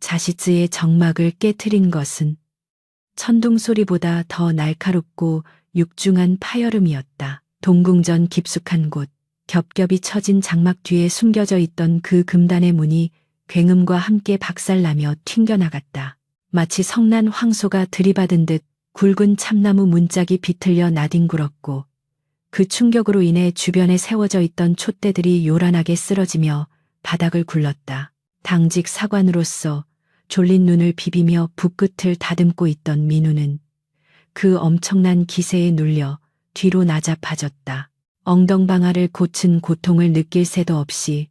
자시즈의 정막을 깨트린 것은 천둥 소리보다 더 날카롭고 육중한 파열음이었다. 동궁전 깊숙한 곳, 겹겹이 처진 장막 뒤에 숨겨져 있던 그 금단의 문이 굉음과 함께 박살나며 튕겨나갔다. 마치 성난 황소가 들이받은 듯 굵은 참나무 문짝이 비틀려 나뒹굴었고 그 충격으로 인해 주변에 세워져 있던 촛대들이 요란하게 쓰러지며 바닥을 굴렀다. 당직 사관으로서 졸린 눈을 비비며 붓끝을 다듬고 있던 민우는 그 엄청난 기세에 눌려 뒤로 나자빠졌다. 엉덩방아를 고친 고통을 느낄 새도 없이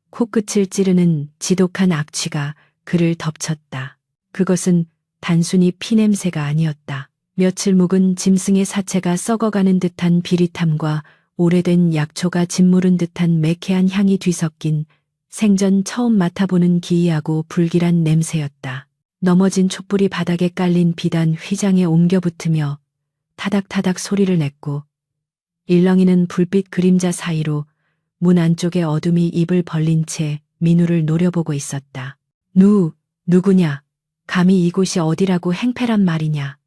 코끝을 찌르는 지독한 악취가 그를 덮쳤다. 그것은 단순히 피냄새가 아니었다. 며칠 묵은 짐승의 사체가 썩어가는 듯한 비릿함과 오래된 약초가 짓무른 듯한 매캐한 향이 뒤섞인 생전 처음 맡아보는 기이하고 불길한 냄새였다. 넘어진 촛불이 바닥에 깔린 비단 휘장에 옮겨 붙으며 타닥타닥 소리를 냈고 일렁이는 불빛 그림자 사이로 문 안쪽의 어둠이 입을 벌린 채 민우를 노려보고 있었다. 누구냐? 감히 이곳이 어디라고 행패란 말이냐?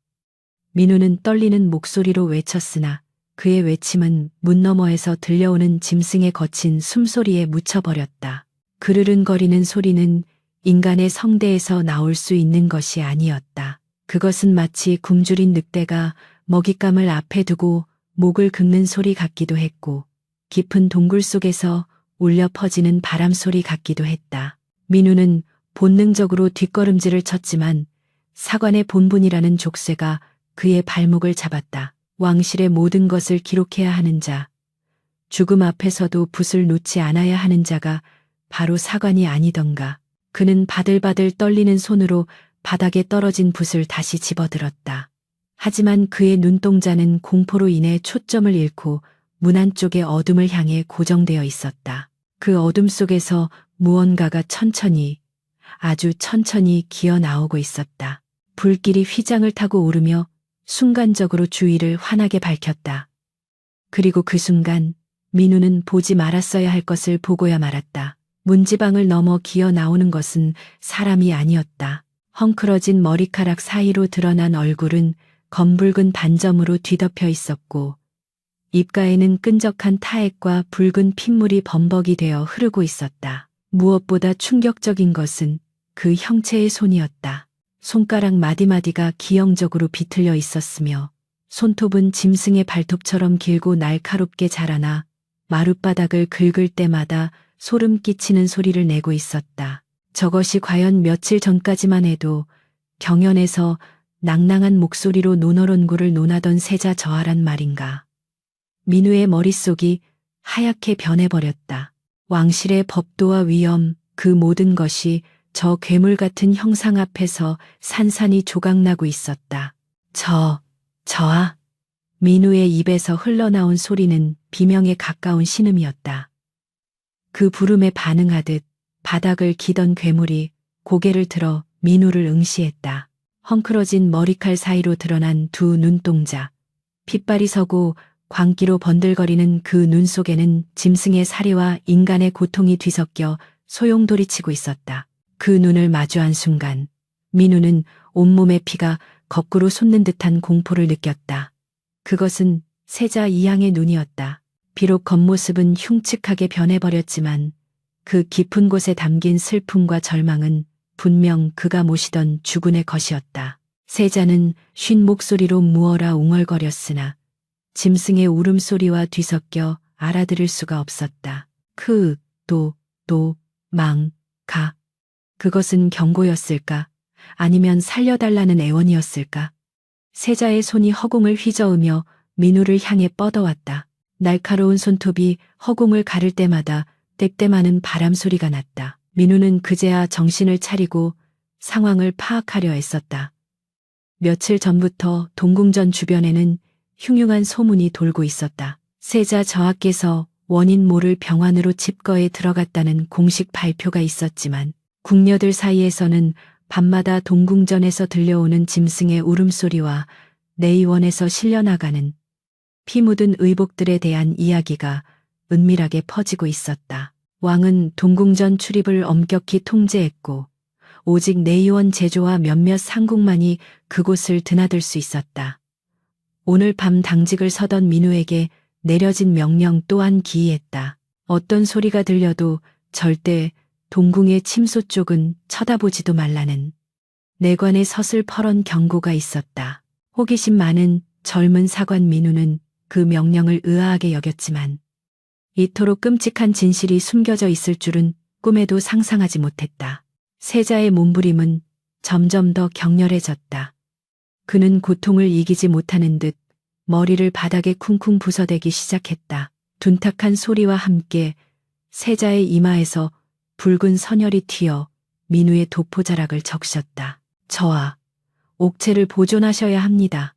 민우는 떨리는 목소리로 외쳤으나 그의 외침은 문 너머에서 들려오는 짐승의 거친 숨소리에 묻혀버렸다. 그르릉거리는 소리는 인간의 성대에서 나올 수 있는 것이 아니었다. 그것은 마치 굶주린 늑대가 먹잇감을 앞에 두고 목을 긁는 소리 같기도 했고 깊은 동굴 속에서 울려 퍼지는 바람 소리 같기도 했다. 민우는 본능적으로 뒷걸음질을 쳤지만 사관의 본분이라는 족쇄가 그의 발목을 잡았다. 왕실의 모든 것을 기록해야 하는 자, 죽음 앞에서도 붓을 놓지 않아야 하는 자가 바로 사관이 아니던가. 그는 바들바들 떨리는 손으로 바닥에 떨어진 붓을 다시 집어들었다. 하지만 그의 눈동자는 공포로 인해 초점을 잃고 문 안쪽의 어둠을 향해 고정되어 있었다. 그 어둠 속에서 무언가가 천천히, 아주 천천히 기어 나오고 있었다. 불길이 휘장을 타고 오르며 순간적으로 주위를 환하게 밝혔다. 그리고 그 순간 민우는 보지 말았어야 할 것을 보고야 말았다. 문지방을 넘어 기어 나오는 것은 사람이 아니었다. 헝클어진 머리카락 사이로 드러난 얼굴은 검붉은 반점으로 뒤덮여 있었고 입가에는 끈적한 타액과 붉은 핏물이 범벅이 되어 흐르고 있었다. 무엇보다 충격적인 것은 그 형체의 손이었다. 손가락 마디마디가 기형적으로 비틀려 있었으며 손톱은 짐승의 발톱처럼 길고 날카롭게 자라나 마룻바닥을 긁을 때마다 소름 끼치는 소리를 내고 있었다. 저것이 과연 며칠 전까지만 해도 경연에서 낭낭한 목소리로 논어론구를 논하던 세자 저하란 말인가. 민우의 머릿속이 하얗게 변해버렸다. 왕실의 법도와 위엄, 그 모든 것이 저 괴물 같은 형상 앞에서 산산이 조각나고 있었다. 저하. 민우의 입에서 흘러나온 소리는 비명에 가까운 신음이었다. 그 부름에 반응하듯 바닥을 기던 괴물이 고개를 들어 민우를 응시했다. 헝클어진 머리칼 사이로 드러난 두 눈동자, 핏발이 서고 광기로 번들거리는 그 눈 속에는 짐승의 사리와 인간의 고통이 뒤섞여 소용돌이치고 있었다. 그 눈을 마주한 순간 민우는 온몸의 피가 거꾸로 솟는 듯한 공포를 느꼈다. 그것은 세자 이양의 눈이었다. 비록 겉모습은 흉측하게 변해버렸지만 그 깊은 곳에 담긴 슬픔과 절망은 분명 그가 모시던 주군의 것이었다. 세자는 쉰 목소리로 무어라 웅얼거렸으나 짐승의 울음소리와 뒤섞여 알아들을 수가 없었다. 가. 그것은 경고였을까? 아니면 살려달라는 애원이었을까? 세자의 손이 허공을 휘저으며 민우를 향해 뻗어왔다. 날카로운 손톱이 허공을 가를 때마다 떽떽하는 바람 소리가 났다. 민우는 그제야 정신을 차리고 상황을 파악하려 애썼다. 며칠 전부터 동궁전 주변에는 흉흉한 소문이 돌고 있었다. 세자 저하께서 원인 모를 병환으로 칩거에 들어갔다는 공식 발표가 있었지만 궁녀들 사이에서는 밤마다 동궁전에서 들려오는 짐승의 울음소리와 내의원에서 실려나가는 피 묻은 의복들에 대한 이야기가 은밀하게 퍼지고 있었다. 왕은 동궁전 출입을 엄격히 통제했고 오직 내의원 제조와 몇몇 상국만이 그곳을 드나들 수 있었다. 오늘 밤 당직을 서던 민우에게 내려진 명령 또한 기이했다. 어떤 소리가 들려도 절대 동궁의 침소 쪽은 쳐다보지도 말라는 내관의 서슬퍼런 경고가 있었다. 호기심 많은 젊은 사관 민우는 그 명령을 의아하게 여겼지만 이토록 끔찍한 진실이 숨겨져 있을 줄은 꿈에도 상상하지 못했다. 세자의 몸부림은 점점 더 격렬해졌다. 그는 고통을 이기지 못하는 듯 머리를 바닥에 쿵쿵 부서대기 시작했다. 둔탁한 소리와 함께 세자의 이마에서 붉은 선혈이 튀어 민우의 도포자락을 적셨다. 저하, 옥체를 보존하셔야 합니다.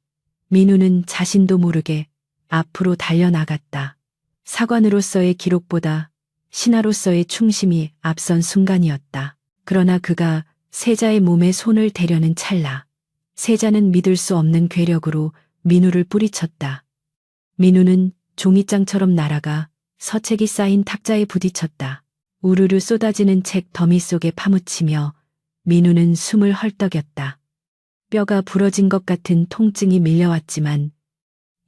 민우는 자신도 모르게 앞으로 달려나갔다. 사관으로서의 기록보다 신하로서의 충심이 앞선 순간이었다. 그러나 그가 세자의 몸에 손을 대려는 찰나 세자는 믿을 수 없는 괴력으로 민우를 뿌리쳤다. 민우는 종이장처럼 날아가 서책이 쌓인 탁자에 부딪혔다. 우르르 쏟아지는 책 더미 속에 파묻히며 민우는 숨을 헐떡였다. 뼈가 부러진 것 같은 통증이 밀려왔지만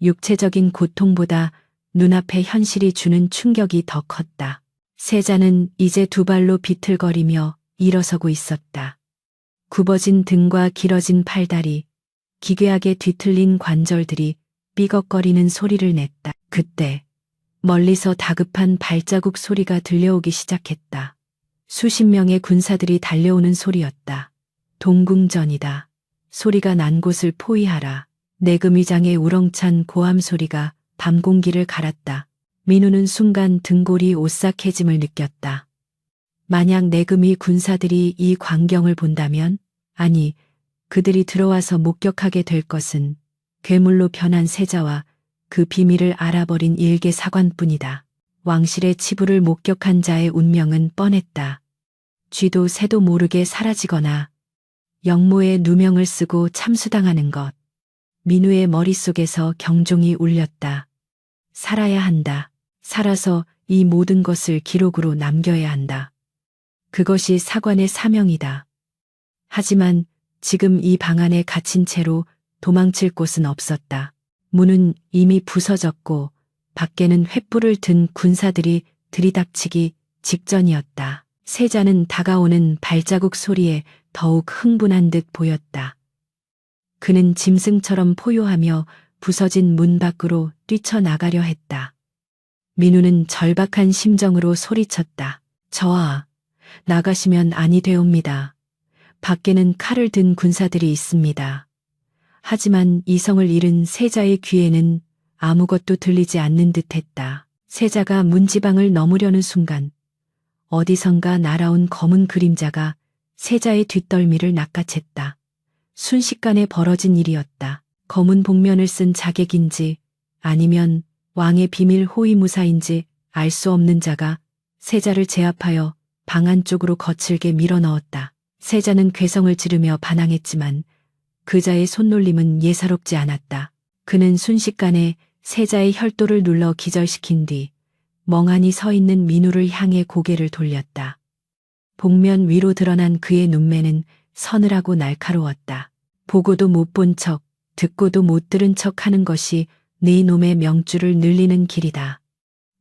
육체적인 고통보다 눈앞의 현실이 주는 충격이 더 컸다. 세자는 이제 두 발로 비틀거리며 일어서고 있었다. 굽어진 등과 길어진 팔다리, 기괴하게 뒤틀린 관절들이 삐걱거리는 소리를 냈다. 그때 멀리서 다급한 발자국 소리가 들려오기 시작했다. 수십 명의 군사들이 달려오는 소리였다. 동궁전이다. 소리가 난 곳을 포위하라. 내금위장의 우렁찬 고함 소리가 밤 공기를 갈았다. 민우는 순간 등골이 오싹해짐을 느꼈다. 만약 내금위 군사들이 이 광경을 본다면, 아니, 그들이 들어와서 목격하게 될 것은 괴물로 변한 세자와 그 비밀을 알아버린 일개 사관뿐이다. 왕실의 치부를 목격한 자의 운명은 뻔했다. 쥐도 새도 모르게 사라지거나 영모의 누명을 쓰고 참수당하는 것. 민우의 머릿속에서 경종이 울렸다. 살아야 한다. 살아서 이 모든 것을 기록으로 남겨야 한다. 그것이 사관의 사명이다. 하지만 지금 이 방 안에 갇힌 채로 도망칠 곳은 없었다. 문은 이미 부서졌고 밖에는 횃불을 든 군사들이 들이닥치기 직전이었다. 세자는 다가오는 발자국 소리에 더욱 흥분한 듯 보였다. 그는 짐승처럼 포효하며 부서진 문 밖으로 뛰쳐나가려 했다. 민우는 절박한 심정으로 소리쳤다. 저하, 나가시면 아니 되옵니다. 밖에는 칼을 든 군사들이 있습니다. 하지만 이성을 잃은 세자의 귀에는 아무것도 들리지 않는 듯했다. 세자가 문지방을 넘으려는 순간 어디선가 날아온 검은 그림자가 세자의 뒷덜미를 낚아챘다. 순식간에 벌어진 일이었다. 검은 복면을 쓴 자객인지 아니면 왕의 비밀 호위무사인지 알 수 없는 자가 세자를 제압하여 방 안쪽으로 거칠게 밀어넣었다. 세자는 괴성을 지르며 반항했지만 그자의 손놀림은 예사롭지 않았다. 그는 순식간에 세자의 혈도를 눌러 기절시킨 뒤 멍하니 서 있는 민우를 향해 고개를 돌렸다. 복면 위로 드러난 그의 눈매는 서늘하고 날카로웠다. 보고도 못 본 척, 듣고도 못 들은 척 하는 것이 네 놈의 명줄을 늘리는 길이다.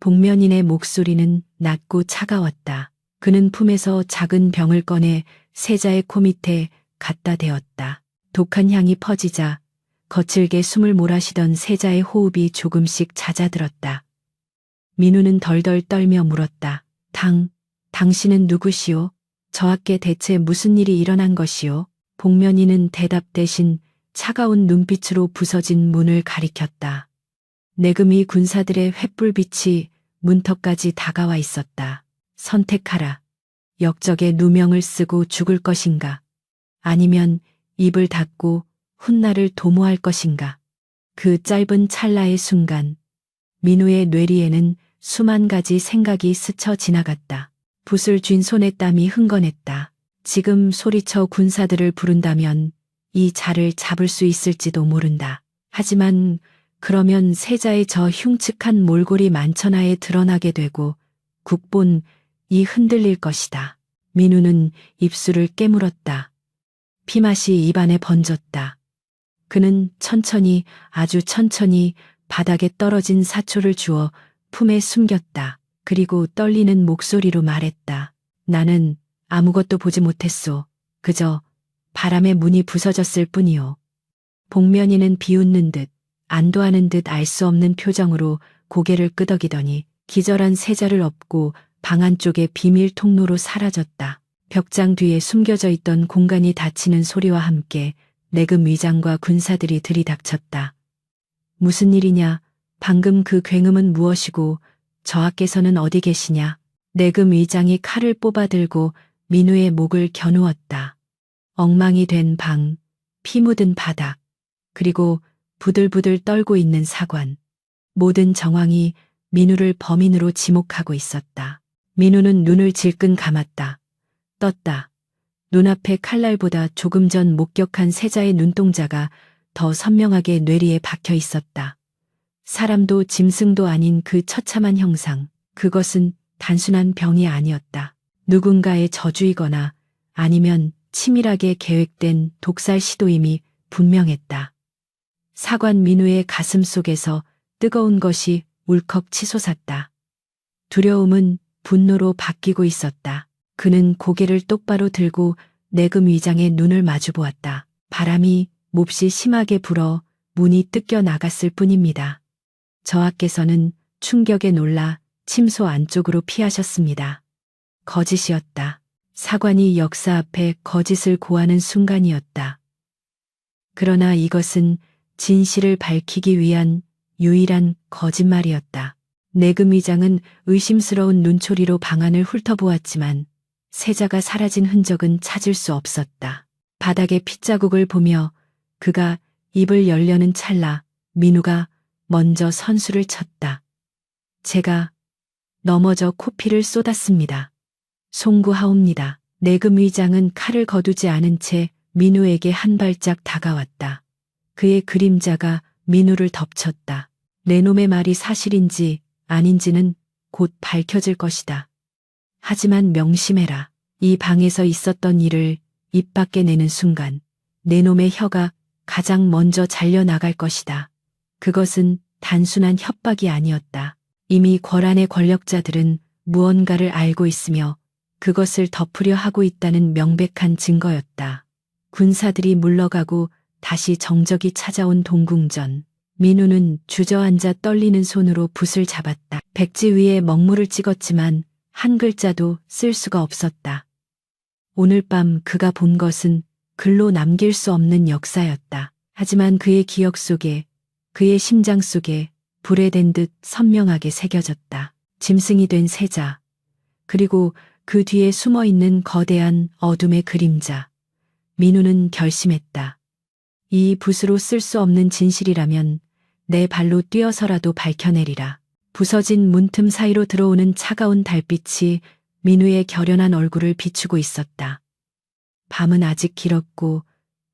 복면인의 목소리는 낮고 차가웠다. 그는 품에서 작은 병을 꺼내 세자의 코 밑에 갖다 대었다. 독한 향이 퍼지자 거칠게 숨을 몰아쉬던 세자의 호흡이 조금씩 잦아들었다. 민우는 덜덜 떨며 물었다. 당신은 누구시오? 저하께 대체 무슨 일이 일어난 것이오? 복면이는 대답 대신 차가운 눈빛으로 부서진 문을 가리켰다. 내금위 군사들의 횃불빛이 문턱까지 다가와 있었다. 선택하라. 역적의 누명을 쓰고 죽을 것인가? 아니면 입을 닫고 훗날을 도모할 것인가? 그 짧은 찰나의 순간 민우의 뇌리에는 수만 가지 생각이 스쳐 지나갔다. 붓을 쥔 손에 땀이 흥건했다. 지금 소리쳐 군사들을 부른다면 이 자를 잡을 수 있을지도 모른다. 하지만 그러면 세자의 저 흉측한 몰골이 만천하에 드러나게 되고 국본이 흔들릴 것이다. 민우는 입술을 깨물었다. 피맛이 입안에 번졌다. 그는 천천히, 아주 천천히 바닥에 떨어진 사초를 주워 품에 숨겼다. 그리고 떨리는 목소리로 말했다. 나는 아무것도 보지 못했소. 그저 바람에 문이 부서졌을 뿐이요. 복면이는 비웃는 듯 안도하는 듯 알 수 없는 표정으로 고개를 끄덕이더니 기절한 세자를 업고 방 안쪽의 비밀 통로로 사라졌다. 벽장 뒤에 숨겨져 있던 공간이 닫히는 소리와 함께 내금 위장과 군사들이 들이닥쳤다. 무슨 일이냐? 방금 그 굉음은 무엇이고 저하께서는 어디 계시냐? 내금 위장이 칼을 뽑아들고 민우의 목을 겨누었다. 엉망이 된 방, 피 묻은 바닥, 그리고 부들부들 떨고 있는 사관. 모든 정황이 민우를 범인으로 지목하고 있었다. 민우는 눈을 질끈 감았다. 떴다. 눈앞에 칼날보다 조금 전 목격한 세자의 눈동자가 더 선명하게 뇌리에 박혀 있었다. 사람도 짐승도 아닌 그 처참한 형상, 그것은 단순한 병이 아니었다. 누군가의 저주이거나 아니면 치밀하게 계획된 독살 시도임이 분명했다. 사관 민우의 가슴 속에서 뜨거운 것이 울컥 치솟았다. 두려움은 분노로 바뀌고 있었다. 그는 고개를 똑바로 들고 내금 위장의 눈을 마주보았다. 바람이 몹시 심하게 불어 문이 뜯겨 나갔을 뿐입니다. 저하께서는 충격에 놀라 침소 안쪽으로 피하셨습니다. 거짓이었다. 사관이 역사 앞에 거짓을 고하는 순간이었다. 그러나 이것은 진실을 밝히기 위한 유일한 거짓말이었다. 내금 위장은 의심스러운 눈초리로 방안을 훑어보았지만 세자가 사라진 흔적은 찾을 수 없었다. 바닥의 핏자국을 보며 그가 입을 열려는 찰나 민우가 먼저 선수를 쳤다. 제가 넘어져 코피를 쏟았습니다. 송구하옵니다. 내금 위장은 칼을 거두지 않은 채 민우에게 한 발짝 다가왔다. 그의 그림자가 민우를 덮쳤다. 내 놈의 말이 사실인지 아닌지는 곧 밝혀질 것이다. 하지만 명심해라. 이 방에서 있었던 일을 입 밖에 내는 순간 내 놈의 혀가 가장 먼저 잘려나갈 것이다. 그것은 단순한 협박이 아니었다. 이미 권한의 권력자들은 무언가를 알고 있으며 그것을 덮으려 하고 있다는 명백한 증거였다. 군사들이 물러가고 다시 정적이 찾아온 동궁전. 민우는 주저앉아 떨리는 손으로 붓을 잡았다. 백지 위에 먹물을 찍었지만 한 글자도 쓸 수가 없었다. 오늘 밤 그가 본 것은 글로 남길 수 없는 역사였다. 하지만 그의 기억 속에, 그의 심장 속에 불에 댄 듯 선명하게 새겨졌다. 짐승이 된 세자, 그리고 그 뒤에 숨어있는 거대한 어둠의 그림자. 민우는 결심했다. 이 붓으로 쓸 수 없는 진실이라면 내 발로 뛰어서라도 밝혀내리라. 부서진 문틈 사이로 들어오는 차가운 달빛이 민우의 결연한 얼굴을 비추고 있었다. 밤은 아직 길었고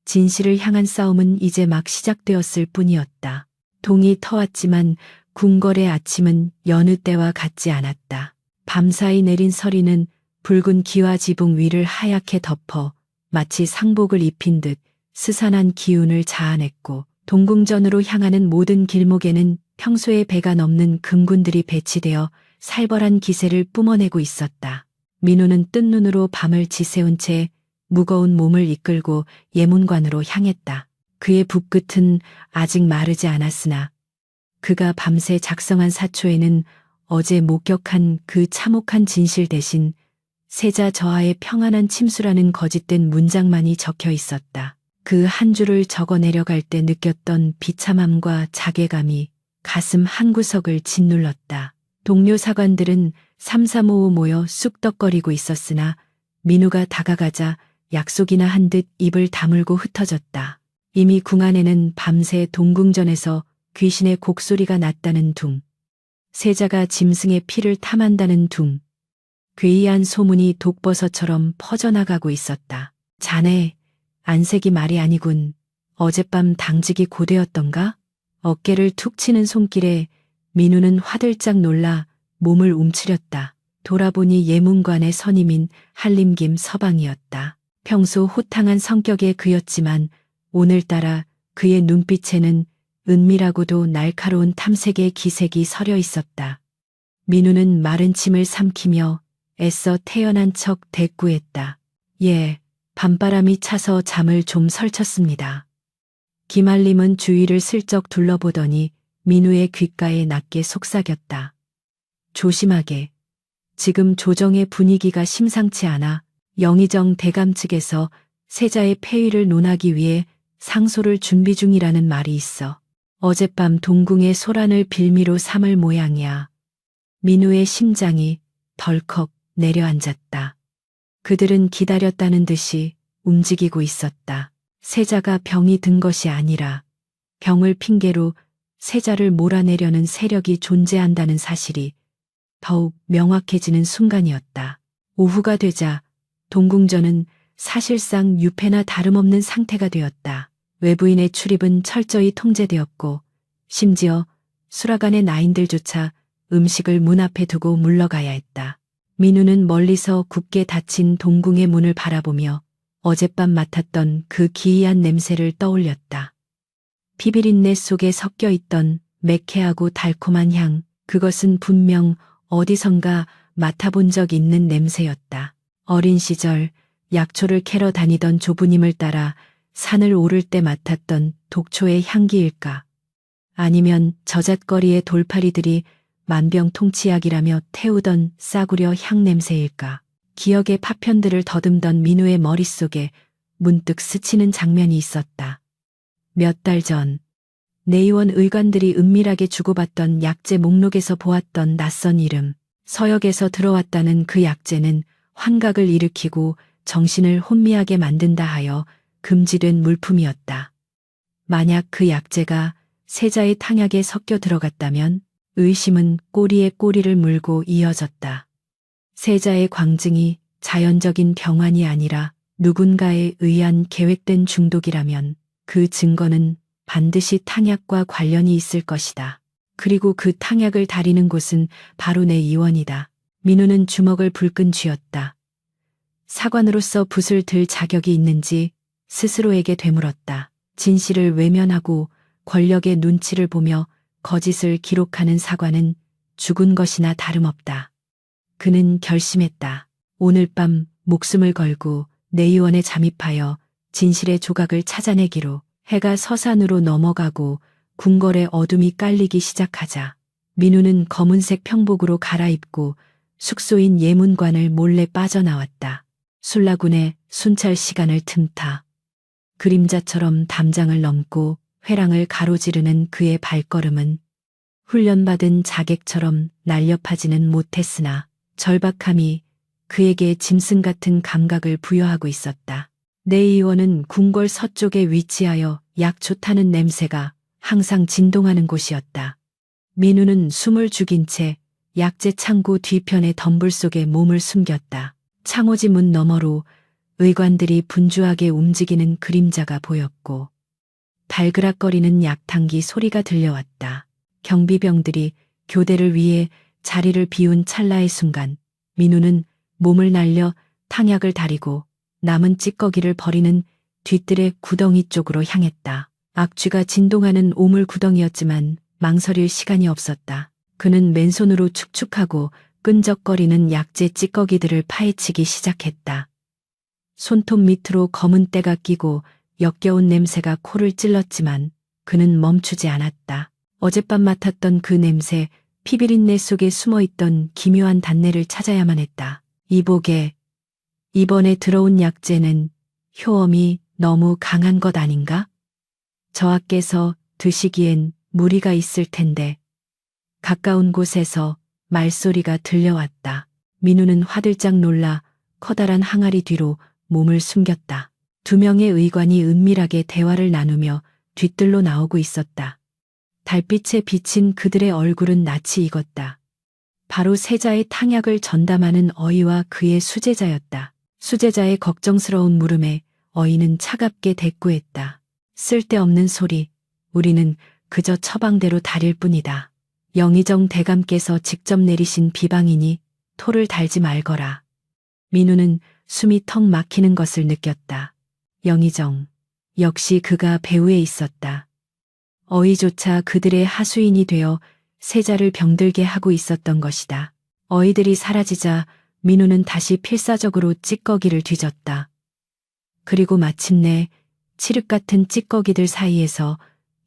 진실을 향한 싸움은 이제 막 시작되었을 뿐이었다. 동이 터왔지만 궁궐의 아침은 여느 때와 같지 않았다. 밤사이 내린 서리는 붉은 기와 지붕 위를 하얗게 덮어 마치 상복을 입힌 듯 스산한 기운을 자아냈고 동궁전으로 향하는 모든 길목에는 평소에 배가 넘는 금군들이 배치되어 살벌한 기세를 뿜어내고 있었다. 민우는 뜬 눈으로 밤을 지새운 채 무거운 몸을 이끌고 예문관으로 향했다. 그의 붓끝은 아직 마르지 않았으나 그가 밤새 작성한 사초에는 어제 목격한 그 참혹한 진실 대신 세자 저하의 평안한 침수라는 거짓된 문장만이 적혀 있었다. 그 한 줄을 적어 내려갈 때 느꼈던 비참함과 자괴감이 가슴 한구석을 짓눌렀다. 동료 사관들은 삼삼오오 모여 쑥덕거리고 있었으나 민우가 다가가자 약속이나 한 듯 입을 다물고 흩어졌다. 이미 궁 안에는 밤새 동궁전에서 귀신의 곡소리가 났다는 둥, 세자가 짐승의 피를 탐한다는 둥, 괴이한 소문이 독버섯처럼 퍼져나가고 있었다. 자네, 안색이 말이 아니군. 어젯밤 당직이 고되었던가? 어깨를 툭 치는 손길에 민우는 화들짝 놀라 몸을 움츠렸다. 돌아보니 예문관의 선임인 한림김 서방이었다. 평소 호탕한 성격의 그였지만 오늘따라 그의 눈빛에는 은밀하고도 날카로운 탐색의 기색이 서려 있었다. 민우는 마른 침을 삼키며 애써 태연한 척 대꾸했다. 예, 밤바람이 차서 잠을 좀 설쳤습니다. 김한림은 주위를 슬쩍 둘러보더니 민우의 귓가에 낮게 속삭였다. 조심하게. 지금 조정의 분위기가 심상치 않아 영의정 대감 측에서 세자의 폐위를 논하기 위해 상소를 준비 중이라는 말이 있어. 어젯밤 동궁의 소란을 빌미로 삼을 모양이야. 민우의 심장이 덜컥 내려앉았다. 그들은 기다렸다는 듯이 움직이고 있었다. 세자가 병이 든 것이 아니라 병을 핑계로 세자를 몰아내려는 세력이 존재한다는 사실이 더욱 명확해지는 순간이었다. 오후가 되자 동궁전은 사실상 유폐나 다름없는 상태가 되었다. 외부인의 출입은 철저히 통제되었고 심지어 수라간의 나인들조차 음식을 문 앞에 두고 물러가야 했다. 민우는 멀리서 굳게 닫힌 동궁의 문을 바라보며 어젯밤 맡았던 그 기이한 냄새를 떠올렸다. 피비린내 속에 섞여 있던 매캐하고 달콤한 향, 그것은 분명 어디선가 맡아본 적 있는 냄새였다. 어린 시절 약초를 캐러 다니던 조부님을 따라 산을 오를 때 맡았던 독초의 향기일까? 아니면 저잣거리의 돌팔이들이 만병통치약이라며 태우던 싸구려 향냄새일까? 기억의 파편들을 더듬던 민우의 머릿속에 문득 스치는 장면이 있었다. 몇 달 전 내의원 의관들이 은밀하게 주고받던 약재 목록에서 보았던 낯선 이름, 서역에서 들어왔다는 그 약재는 환각을 일으키고 정신을 혼미하게 만든다 하여 금지된 물품이었다. 만약 그 약재가 세자의 탕약에 섞여 들어갔다면 의심은 꼬리에 꼬리를 물고 이어졌다. 세자의 광증이 자연적인 병환이 아니라 누군가에 의한 계획된 중독이라면 그 증거는 반드시 탕약과 관련이 있을 것이다. 그리고 그 탕약을 다리는 곳은 바로 내 의원이다. 민우는 주먹을 불끈 쥐었다. 사관으로서 붓을 들 자격이 있는지 스스로에게 되물었다. 진실을 외면하고 권력의 눈치를 보며 거짓을 기록하는 사관은 죽은 것이나 다름없다. 그는 결심했다. 오늘 밤 목숨을 걸고 내의원에 잠입하여 진실의 조각을 찾아내기로. 해가 서산으로 넘어가고 궁궐의 어둠이 깔리기 시작하자 민우는 검은색 평복으로 갈아입고 숙소인 예문관을 몰래 빠져나왔다. 술라군의 순찰 시간을 틈타 그림자처럼 담장을 넘고 회랑을 가로지르는 그의 발걸음은 훈련받은 자객처럼 날렵하지는 못했으나 절박함이 그에게 짐승 같은 감각을 부여하고 있었다. 내 의원은 궁궐 서쪽에 위치하여 약초 타는 냄새가 항상 진동하는 곳이었다. 민우는 숨을 죽인 채 약재 창고 뒤편의 덤불 속에 몸을 숨겼다. 창호지 문 너머로 의관들이 분주하게 움직이는 그림자가 보였고 발그락거리는 약탕기 소리가 들려왔다. 경비병들이 교대를 위해 자리를 비운 찰나의 순간 민우는 몸을 날려 탕약을 다리고 남은 찌꺼기를 버리는 뒤뜰의 구덩이 쪽으로 향했다. 악취가 진동하는 오물 구덩이였지만 망설일 시간이 없었다. 그는 맨손으로 축축하고 끈적거리는 약재 찌꺼기들을 파헤치기 시작했다. 손톱 밑으로 검은 때가 끼고 역겨운 냄새가 코를 찔렀지만 그는 멈추지 않았다. 어젯밤 맡았던 그 냄새, 피비린내 속에 숨어있던 기묘한 단내를 찾아야만 했다. 이보게, 이번에 들어온 약재는 효험이 너무 강한 것 아닌가? 저하께서 드시기엔 무리가 있을 텐데. 가까운 곳에서 말소리가 들려왔다. 민우는 화들짝 놀라 커다란 항아리 뒤로 몸을 숨겼다. 두 명의 의관이 은밀하게 대화를 나누며 뒤뜰로 나오고 있었다. 달빛에 비친 그들의 얼굴은 낯이 익었다. 바로 세자의 탕약을 전담하는 어이와 그의 수제자였다. 수제자의 걱정스러운 물음에 어이는 차갑게 대꾸했다. 쓸데없는 소리, 우리는 그저 처방대로 다릴 뿐이다. 영의정 대감께서 직접 내리신 비방이니 토를 달지 말거라. 민우는 숨이 턱 막히는 것을 느꼈다. 영의정. 역시 그가 배후에 있었다. 어이조차 그들의 하수인이 되어 세자를 병들게 하고 있었던 것이다. 어이들이 사라지자 민우는 다시 필사적으로 찌꺼기를 뒤졌다. 그리고 마침내 칠흑 같은 찌꺼기들 사이에서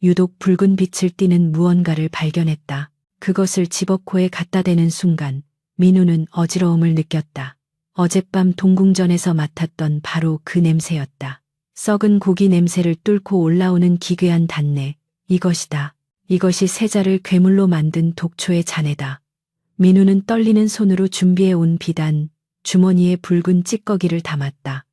유독 붉은 빛을 띠는 무언가를 발견했다. 그것을 집어코에 갖다 대는 순간 민우는 어지러움을 느꼈다. 어젯밤 동궁전에서 맡았던 바로 그 냄새였다. 썩은 고기 냄새를 뚫고 올라오는 기괴한 단내. 이것이다. 이것이 세자를 괴물로 만든 독초의 잔해다. 민우는 떨리는 손으로 준비해 온 비단, 주머니에 붉은 찌꺼기를 담았다.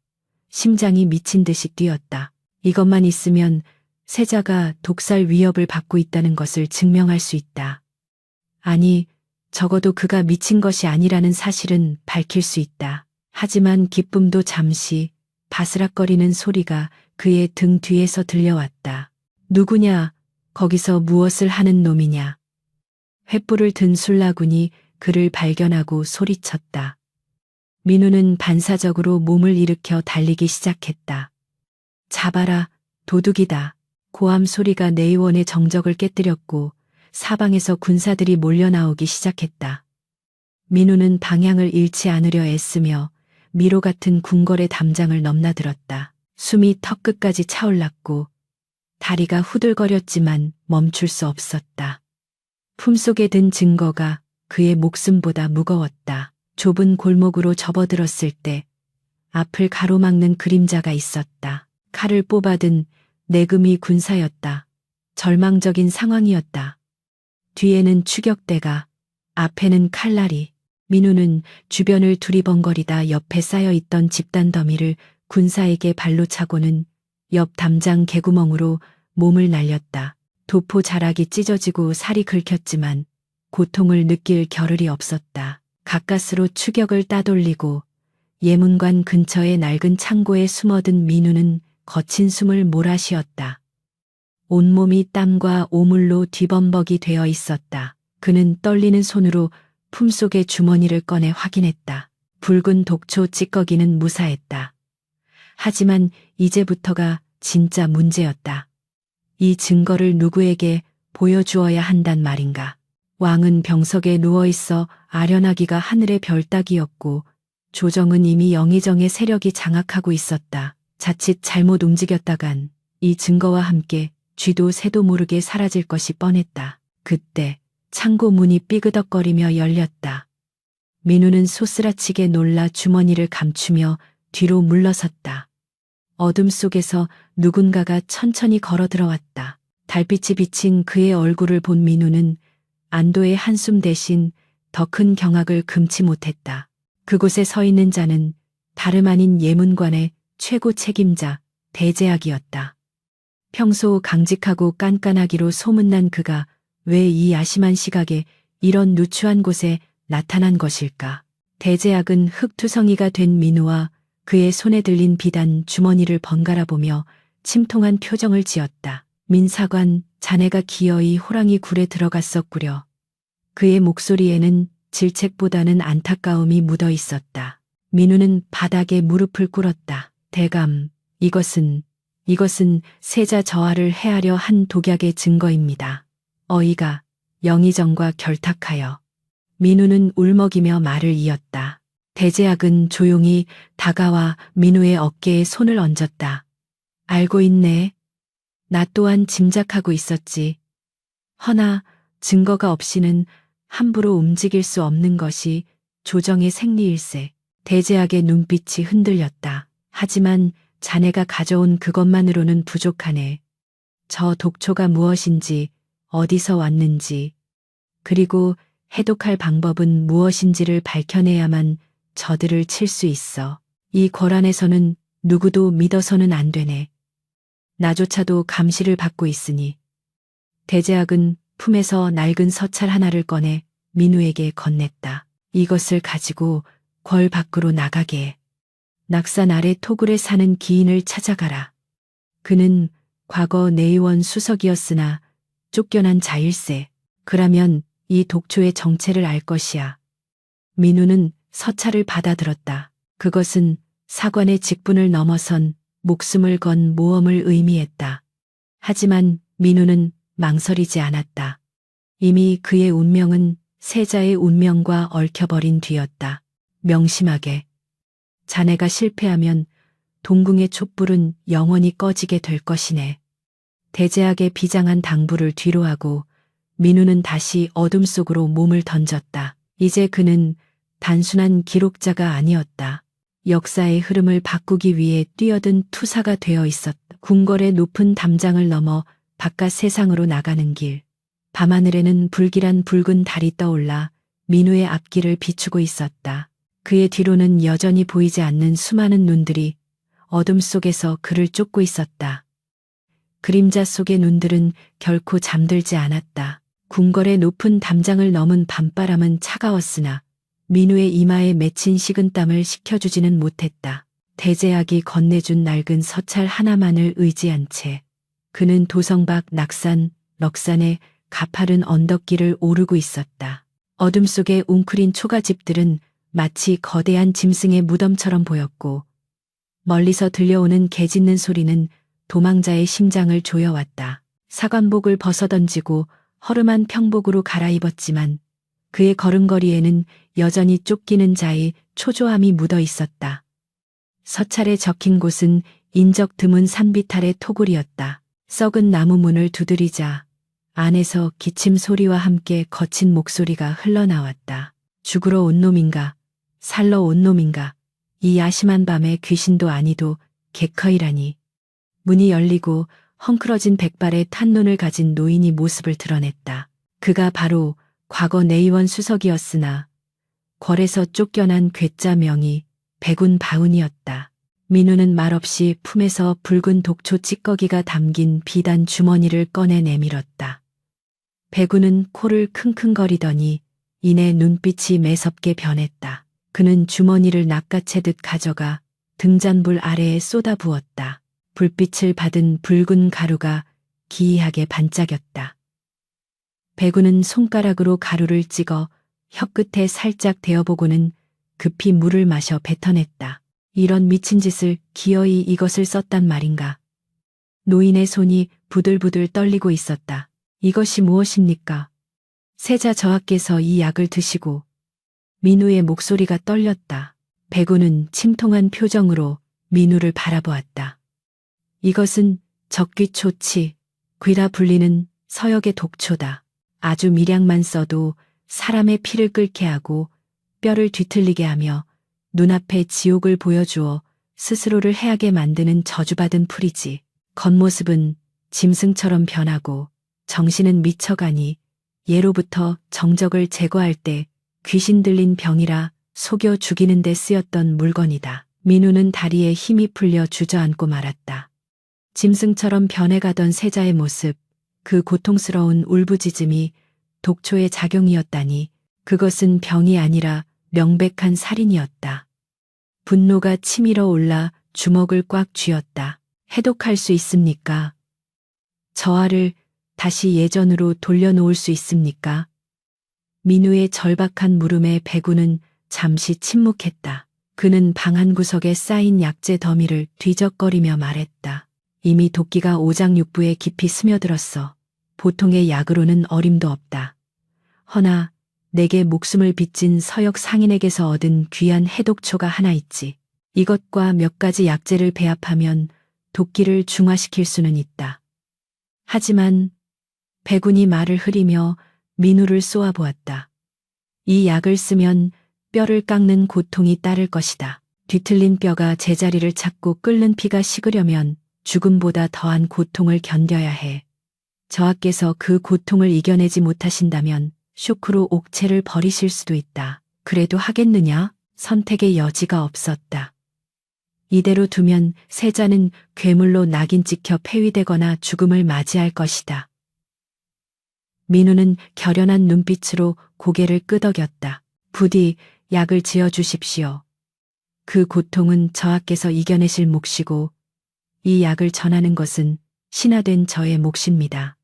심장이 미친 듯이 뛰었다. 이것만 있으면 세자가 독살 위협을 받고 있다는 것을 증명할 수 있다. 아니, 적어도 그가 미친 것이 아니라는 사실은 밝힐 수 있다. 하지만 기쁨도 잠시 바스락거리는 소리가 그의 등 뒤에서 들려왔다. 누구냐? 거기서 무엇을 하는 놈이냐? 횃불을 든 술라군이 그를 발견하고 소리쳤다. 민우는 반사적으로 몸을 일으켜 달리기 시작했다. 잡아라, 도둑이다. 고함 소리가 내의원의 정적을 깨뜨렸고 사방에서 군사들이 몰려나오기 시작했다. 민우는 방향을 잃지 않으려 애쓰며 미로 같은 궁궐의 담장을 넘나들었다. 숨이 턱끝까지 차올랐고 다리가 후들거렸지만 멈출 수 없었다. 품속에 든 증거가 그의 목숨보다 무거웠다. 좁은 골목으로 접어들었을 때 앞을 가로막는 그림자가 있었다. 칼을 뽑아든 내금이 군사였다. 절망적인 상황이었다. 뒤에는 추격대가, 앞에는 칼날이. 민우는 주변을 두리번거리다 옆에 쌓여있던 집단 더미를 군사에게 발로 차고는 옆 담장 개구멍으로 몸을 날렸다. 도포 자락이 찢어지고 살이 긁혔지만 고통을 느낄 겨를이 없었다. 가까스로 추격을 따돌리고 예문관 근처의 낡은 창고에 숨어든 민우는 거친 숨을 몰아쉬었다. 온몸이 땀과 오물로 뒤범벅이 되어 있었다. 그는 떨리는 손으로 품속의 주머니를 꺼내 확인했다. 붉은 독초 찌꺼기는 무사했다. 하지만 이제부터가 진짜 문제였다. 이 증거를 누구에게 보여주어야 한단 말인가. 왕은 병석에 누워있어 아련하기가 하늘의 별 따기였고 조정은 이미 영의정의 세력이 장악하고 있었다. 자칫 잘못 움직였다간 이 증거와 함께 쥐도 새도 모르게 사라질 것이 뻔했다. 그때 창고 문이 삐그덕거리며 열렸다. 민우는 소스라치게 놀라 주머니를 감추며 뒤로 물러섰다. 어둠 속에서 누군가가 천천히 걸어 들어왔다. 달빛이 비친 그의 얼굴을 본 민우는 안도의 한숨 대신 더 큰 경악을 금치 못했다. 그곳에 서 있는 자는 다름 아닌 예문관의 최고 책임자 대제학이었다. 평소 강직하고 깐깐하기로 소문난 그가 왜 이 야심한 시각에 이런 누추한 곳에 나타난 것일까? 대제학은 흑투성이가 된 민우와 그의 손에 들린 비단 주머니를 번갈아 보며 침통한 표정을 지었다. 민사관, 자네가 기어이 호랑이 굴에 들어갔었구려. 그의 목소리에는 질책보다는 안타까움이 묻어 있었다. 민우는 바닥에 무릎을 꿇었다. 대감, 이것은 세자 저하를 해하려 한 독약의 증거입니다. 어이가 영의정과 결탁하여. 민우는 울먹이며 말을 이었다. 대제학은 조용히 다가와 민우의 어깨에 손을 얹었다. 알고 있네. 나 또한 짐작하고 있었지. 허나 증거가 없이는 함부로 움직일 수 없는 것이 조정의 생리일세. 대제학의 눈빛이 흔들렸다. 하지만 자네가 가져온 그것만으로는 부족하네. 저 독초가 무엇인지, 어디서 왔는지, 그리고 해독할 방법은 무엇인지를 밝혀내야만 저들을 칠 수 있어. 이 권한에서는 누구도 믿어서는 안 되네. 나조차도 감시를 받고 있으니. 대제학은 품에서 낡은 서찰 하나를 꺼내 민우에게 건넸다. 이것을 가지고 궐 밖으로 나가게 해. 낙산 아래 토굴에 사는 기인을 찾아가라. 그는 과거 내의원 수석이었으나 쫓겨난 자일세. 그러면 이 독초의 정체를 알 것이야. 민우는 서찰을 받아들었다. 그것은 사관의 직분을 넘어선 목숨을 건 모험을 의미했다. 하지만 민우는 망설이지 않았다. 이미 그의 운명은 세자의 운명과 얽혀버린 뒤였다. 명심하게. 자네가 실패하면 동궁의 촛불은 영원히 꺼지게 될 것이네. 대제하게 비장한 당부를 뒤로하고 민우는 다시 어둠 속으로 몸을 던졌다. 이제 그는 단순한 기록자가 아니었다. 역사의 흐름을 바꾸기 위해 뛰어든 투사가 되어 있었다. 궁궐의 높은 담장을 넘어 바깥 세상으로 나가는 길. 밤하늘에는 불길한 붉은 달이 떠올라 민우의 앞길을 비추고 있었다. 그의 뒤로는 여전히 보이지 않는 수많은 눈들이 어둠 속에서 그를 쫓고 있었다. 그림자 속의 눈들은 결코 잠들지 않았다. 궁궐의 높은 담장을 넘은 밤바람은 차가웠으나 민우의 이마에 맺힌 식은땀을 식혀주지는 못했다. 대제학이 건네준 낡은 서찰 하나만을 의지한 채 그는 도성 밖 낙산, 럭산의 가파른 언덕길을 오르고 있었다. 어둠 속의 웅크린 초가집들은 마치 거대한 짐승의 무덤처럼 보였고 멀리서 들려오는 개 짖는 소리는 도망자의 심장을 조여왔다. 사관복을 벗어던지고 허름한 평복으로 갈아입었지만 그의 걸음걸이에는 여전히 쫓기는 자의 초조함이 묻어 있었다. 서찰에 적힌 곳은 인적 드문 산비탈의 토굴이었다. 썩은 나무 문을 두드리자 안에서 기침 소리와 함께 거친 목소리가 흘러나왔다. 죽으러 온 놈인가? 살러 온 놈인가? 이 야심한 밤에 귀신도 아니도 개커이라니. 문이 열리고 헝클어진 백발의 탄 눈을 가진 노인이 모습을 드러냈다. 그가 바로 과거 내의원 수석이었으나 궐에서 쫓겨난 괴짜 명의 백운 바운이었다. 민우는 말없이 품에서 붉은 독초 찌꺼기가 담긴 비단 주머니를 꺼내 내밀었다. 백운은 코를 킁킁거리더니 이내 눈빛이 매섭게 변했다. 그는 주머니를 낚아채듯 가져가 등잔불 아래에 쏟아부었다. 불빛을 받은 붉은 가루가 기이하게 반짝였다. 백운은 손가락으로 가루를 찍어 혀끝에 살짝 대어보고는 급히 물을 마셔 뱉어냈다. 이런 미친 짓을 기어이 이것을 썼단 말인가. 노인의 손이 부들부들 떨리고 있었다. 이것이 무엇입니까? 세자 저하께서 이 약을 드시고. 민우의 목소리가 떨렸다. 백운은 침통한 표정으로 민우를 바라보았다. 이것은 적귀초치, 귀라 불리는 서역의 독초다. 아주 미량만 써도 사람의 피를 끓게 하고 뼈를 뒤틀리게 하며 눈앞에 지옥을 보여주어 스스로를 해하게 만드는 저주받은 풀이지. 겉모습은 짐승처럼 변하고 정신은 미쳐가니 예로부터 정적을 제거할 때 귀신 들린 병이라 속여 죽이는 데 쓰였던 물건이다. 민우는 다리에 힘이 풀려 주저앉고 말았다. 짐승처럼 변해가던 세자의 모습, 그 고통스러운 울부짖음이 독초의 작용이었다니 그것은 병이 아니라 명백한 살인이었다. 분노가 치밀어 올라 주먹을 꽉 쥐었다. 해독할 수 있습니까? 저하를 다시 예전으로 돌려놓을 수 있습니까? 민우의 절박한 물음에 백운은 잠시 침묵했다. 그는 방 한 구석에 쌓인 약재 더미를 뒤적거리며 말했다. 이미 도끼가 오장육부에 깊이 스며들었어. 보통의 약으로는 어림도 없다. 허나 내게 목숨을 빚진 서역 상인에게서 얻은 귀한 해독초가 하나 있지. 이것과 몇 가지 약재를 배합하면 도끼를 중화시킬 수는 있다. 하지만 백운이 말을 흐리며 민우를 쏘아보았다. 이 약을 쓰면 뼈를 깎는 고통이 따를 것이다. 뒤틀린 뼈가 제자리를 찾고 끓는 피가 식으려면 죽음보다 더한 고통을 견뎌야 해. 저하께서 그 고통을 이겨내지 못하신다면 쇼크로 옥체를 버리실 수도 있다. 그래도 하겠느냐? 선택의 여지가 없었다. 이대로 두면 세자는 괴물로 낙인 찍혀 폐위되거나 죽음을 맞이할 것이다. 민우는 결연한 눈빛으로 고개를 끄덕였다. 부디 약을 지어주십시오. 그 고통은 저하께서 이겨내실 몫이고 이 약을 전하는 것은 신하된 저의 몫입니다.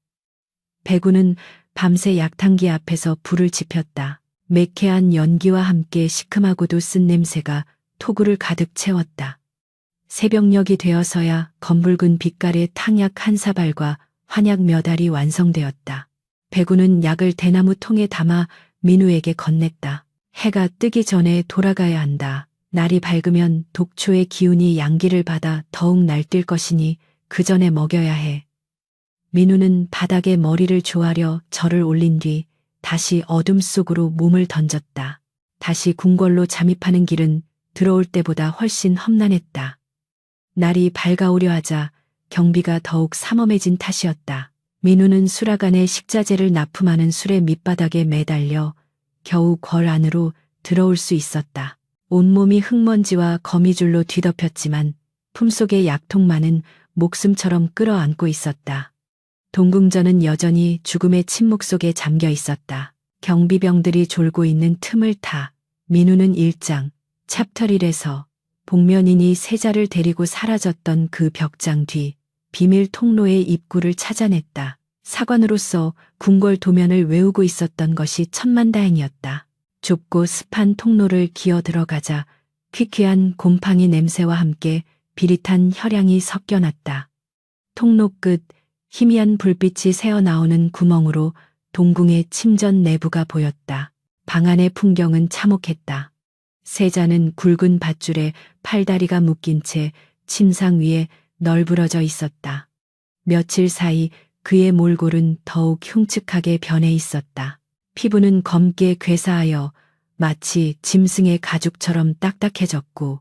백운은 밤새 약탕기 앞에서 불을 지폈다. 매캐한 연기와 함께 시큼하고도 쓴 냄새가 토구를 가득 채웠다. 새벽녘이 되어서야 검붉은 빛깔의 탕약 한 사발과 환약 몇 알이 완성되었다. 배구는 약을 대나무 통에 담아 민우에게 건넸다. 해가 뜨기 전에 돌아가야 한다. 날이 밝으면 독초의 기운이 양기를 받아 더욱 날뛸 것이니 그 전에 먹여야 해. 민우는 바닥에 머리를 조아려 절을 올린 뒤 다시 어둠 속으로 몸을 던졌다. 다시 궁궐로 잠입하는 길은 들어올 때보다 훨씬 험난했다. 날이 밝아오려 하자 경비가 더욱 삼엄해진 탓이었다. 민우는 수라간에 식자재를 납품하는 술의 밑바닥에 매달려 겨우 궐 안으로 들어올 수 있었다. 온몸이 흙먼지와 거미줄로 뒤덮였지만 품속의 약통만은 목숨처럼 끌어안고 있었다. 동궁전은 여전히 죽음의 침묵 속에 잠겨 있었다. 경비병들이 졸고 있는 틈을 타 민우는 1장 챕터 1에서 복면인이 세자를 데리고 사라졌던 그 벽장 뒤 비밀 통로의 입구를 찾아냈다. 사관으로서 궁궐 도면을 외우고 있었던 것이 천만다행이었다. 좁고 습한 통로를 기어 들어가자 퀴퀴한 곰팡이 냄새와 함께 비릿한 혈향이 섞여났다. 통로 끝 희미한 불빛이 새어나오는 구멍으로 동궁의 침전 내부가 보였다. 방 안의 풍경은 참혹했다. 세자는 굵은 밧줄에 팔다리가 묶인 채 침상 위에 널브러져 있었다. 며칠 사이 그의 몰골은 더욱 흉측하게 변해 있었다. 피부는 검게 괴사하여 마치 짐승의 가죽처럼 딱딱해졌고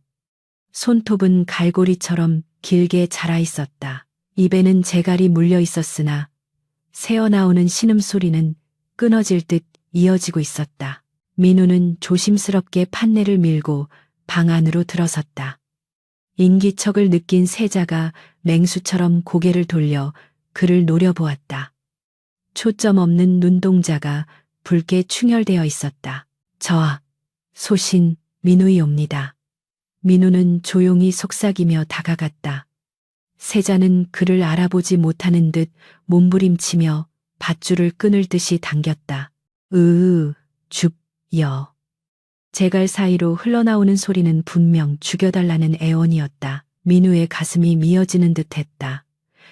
손톱은 갈고리처럼 길게 자라 있었다. 입에는 재갈이 물려 있었으나 새어나오는 신음소리는 끊어질 듯 이어지고 있었다. 민우는 조심스럽게 판넬을 밀고 방 안으로 들어섰다. 인기척을 느낀 세자가 맹수처럼 고개를 돌려 그를 노려보았다. 초점 없는 눈동자가 붉게 충혈되어 있었다. 저하, 소신 민우이옵니다. 민우는 조용히 속삭이며 다가갔다. 세자는 그를 알아보지 못하는 듯 몸부림치며 밧줄을 끊을 듯이 당겼다. 줍여. 재갈 사이로 흘러나오는 소리는 분명 죽여달라는 애원이었다. 민우의 가슴이 미어지는 듯 했다.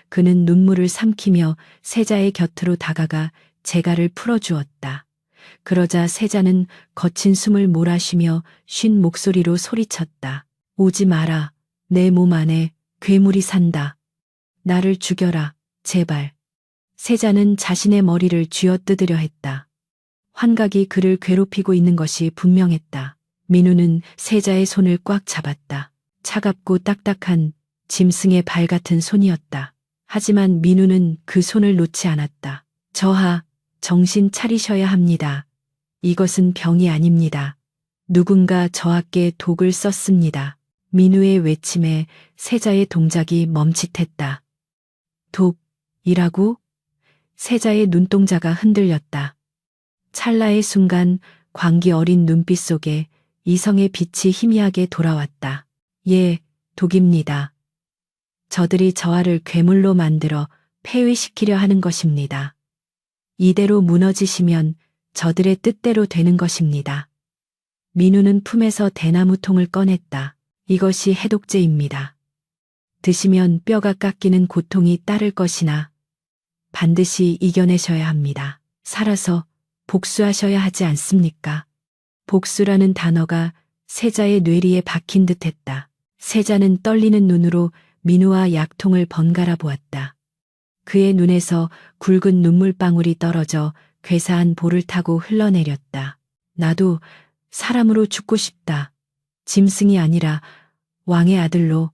그는 눈물을 삼키며 세자의 곁으로 다가가 재갈을 풀어주었다. 그러자 세자는 거친 숨을 몰아쉬며 쉰 목소리로 소리쳤다. 오지 마라. 내 몸 안에 괴물이 산다. 나를 죽여라. 제발. 세자는 자신의 머리를 쥐어뜯으려 했다. 환각이 그를 괴롭히고 있는 것이 분명했다. 민우는 세자의 손을 꽉 잡았다. 차갑고 딱딱한 짐승의 발 같은 손이었다. 하지만 민우는 그 손을 놓지 않았다. 저하, 정신 차리셔야 합니다. 이것은 병이 아닙니다. 누군가 저하께 독을 썼습니다. 민우의 외침에 세자의 동작이 멈칫했다. 독이라고? 세자의 눈동자가 흔들렸다. 찰나의 순간 광기 어린 눈빛 속에 이성의 빛이 희미하게 돌아왔다. 예, 독입니다. 저들이 저하를 괴물로 만들어 폐위시키려 하는 것입니다. 이대로 무너지시면 저들의 뜻대로 되는 것입니다. 민우는 품에서 대나무통을 꺼냈다. 이것이 해독제입니다. 드시면 뼈가 깎이는 고통이 따를 것이나 반드시 이겨내셔야 합니다. 살아서 복수하셔야 하지 않습니까? 복수라는 단어가 세자의 뇌리에 박힌 듯 했다. 세자는 떨리는 눈으로 민우와 약통을 번갈아 보았다. 그의 눈에서 굵은 눈물방울이 떨어져 괴사한 볼을 타고 흘러내렸다. 나도 사람으로 죽고 싶다. 짐승이 아니라 왕의 아들로.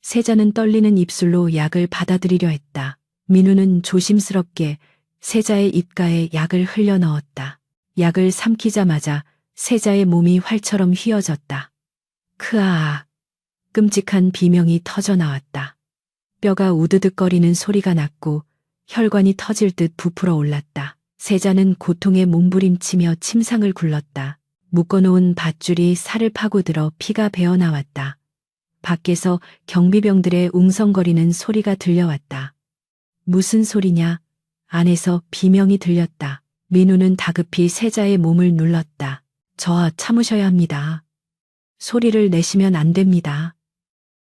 세자는 떨리는 입술로 약을 받아들이려 했다. 민우는 조심스럽게 세자의 입가에 약을 흘려 넣었다. 약을 삼키자마자 세자의 몸이 활처럼 휘어졌다. 크아. 끔찍한 비명이 터져 나왔다. 뼈가 우드득거리는 소리가 났고 혈관이 터질 듯 부풀어 올랐다. 세자는 고통에 몸부림치며 침상을 굴렀다. 묶어놓은 밧줄이 살을 파고들어 피가 배어나왔다. 밖에서 경비병들의 웅성거리는 소리가 들려왔다. 무슨 소리냐? 안에서 비명이 들렸다. 민우는 다급히 세자의 몸을 눌렀다. 저하 참으셔야 합니다. 소리를 내시면 안 됩니다.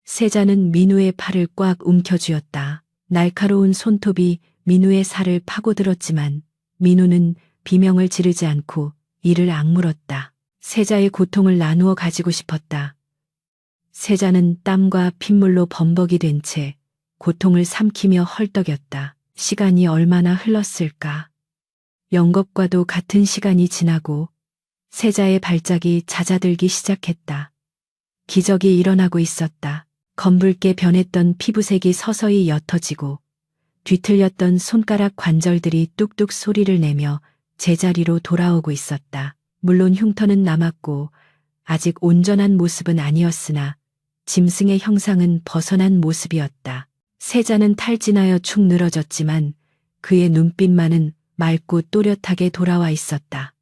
세자는 민우의 팔을 꽉 움켜쥐었다. 날카로운 손톱이 민우의 살을 파고들었지만 민우는 비명을 지르지 않고 이를 악물었다. 세자의 고통을 나누어 가지고 싶었다. 세자는 땀과 핏물로 범벅이 된 채 고통을 삼키며 헐떡였다. 시간이 얼마나 흘렀을까? 영겁과도 같은 시간이 지나고 세자의 발작이 잦아들기 시작했다. 기적이 일어나고 있었다. 검붉게 변했던 피부색이 서서히 옅어지고 뒤틀렸던 손가락 관절들이 뚝뚝 소리를 내며 제자리로 돌아오고 있었다. 물론 흉터는 남았고 아직 온전한 모습은 아니었으나 짐승의 형상은 벗어난 모습이었다. 세자는 탈진하여 축 늘어졌지만 그의 눈빛만은 맑고 또렷하게 돌아와 있었다.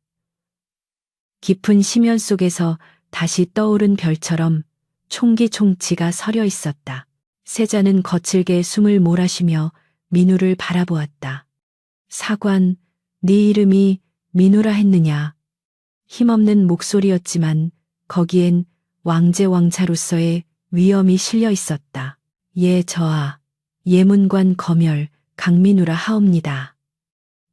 깊은 심연 속에서 다시 떠오른 별처럼 총기총치가 서려 있었다. 세자는 거칠게 숨을 몰아쉬며 민우를 바라보았다. 사관, 네 이름이 민우라 했느냐? 힘없는 목소리였지만 거기엔 왕제왕자로서의 위엄이 실려 있었다. 예, 저하, 예문관 검열 강민우라 하옵니다.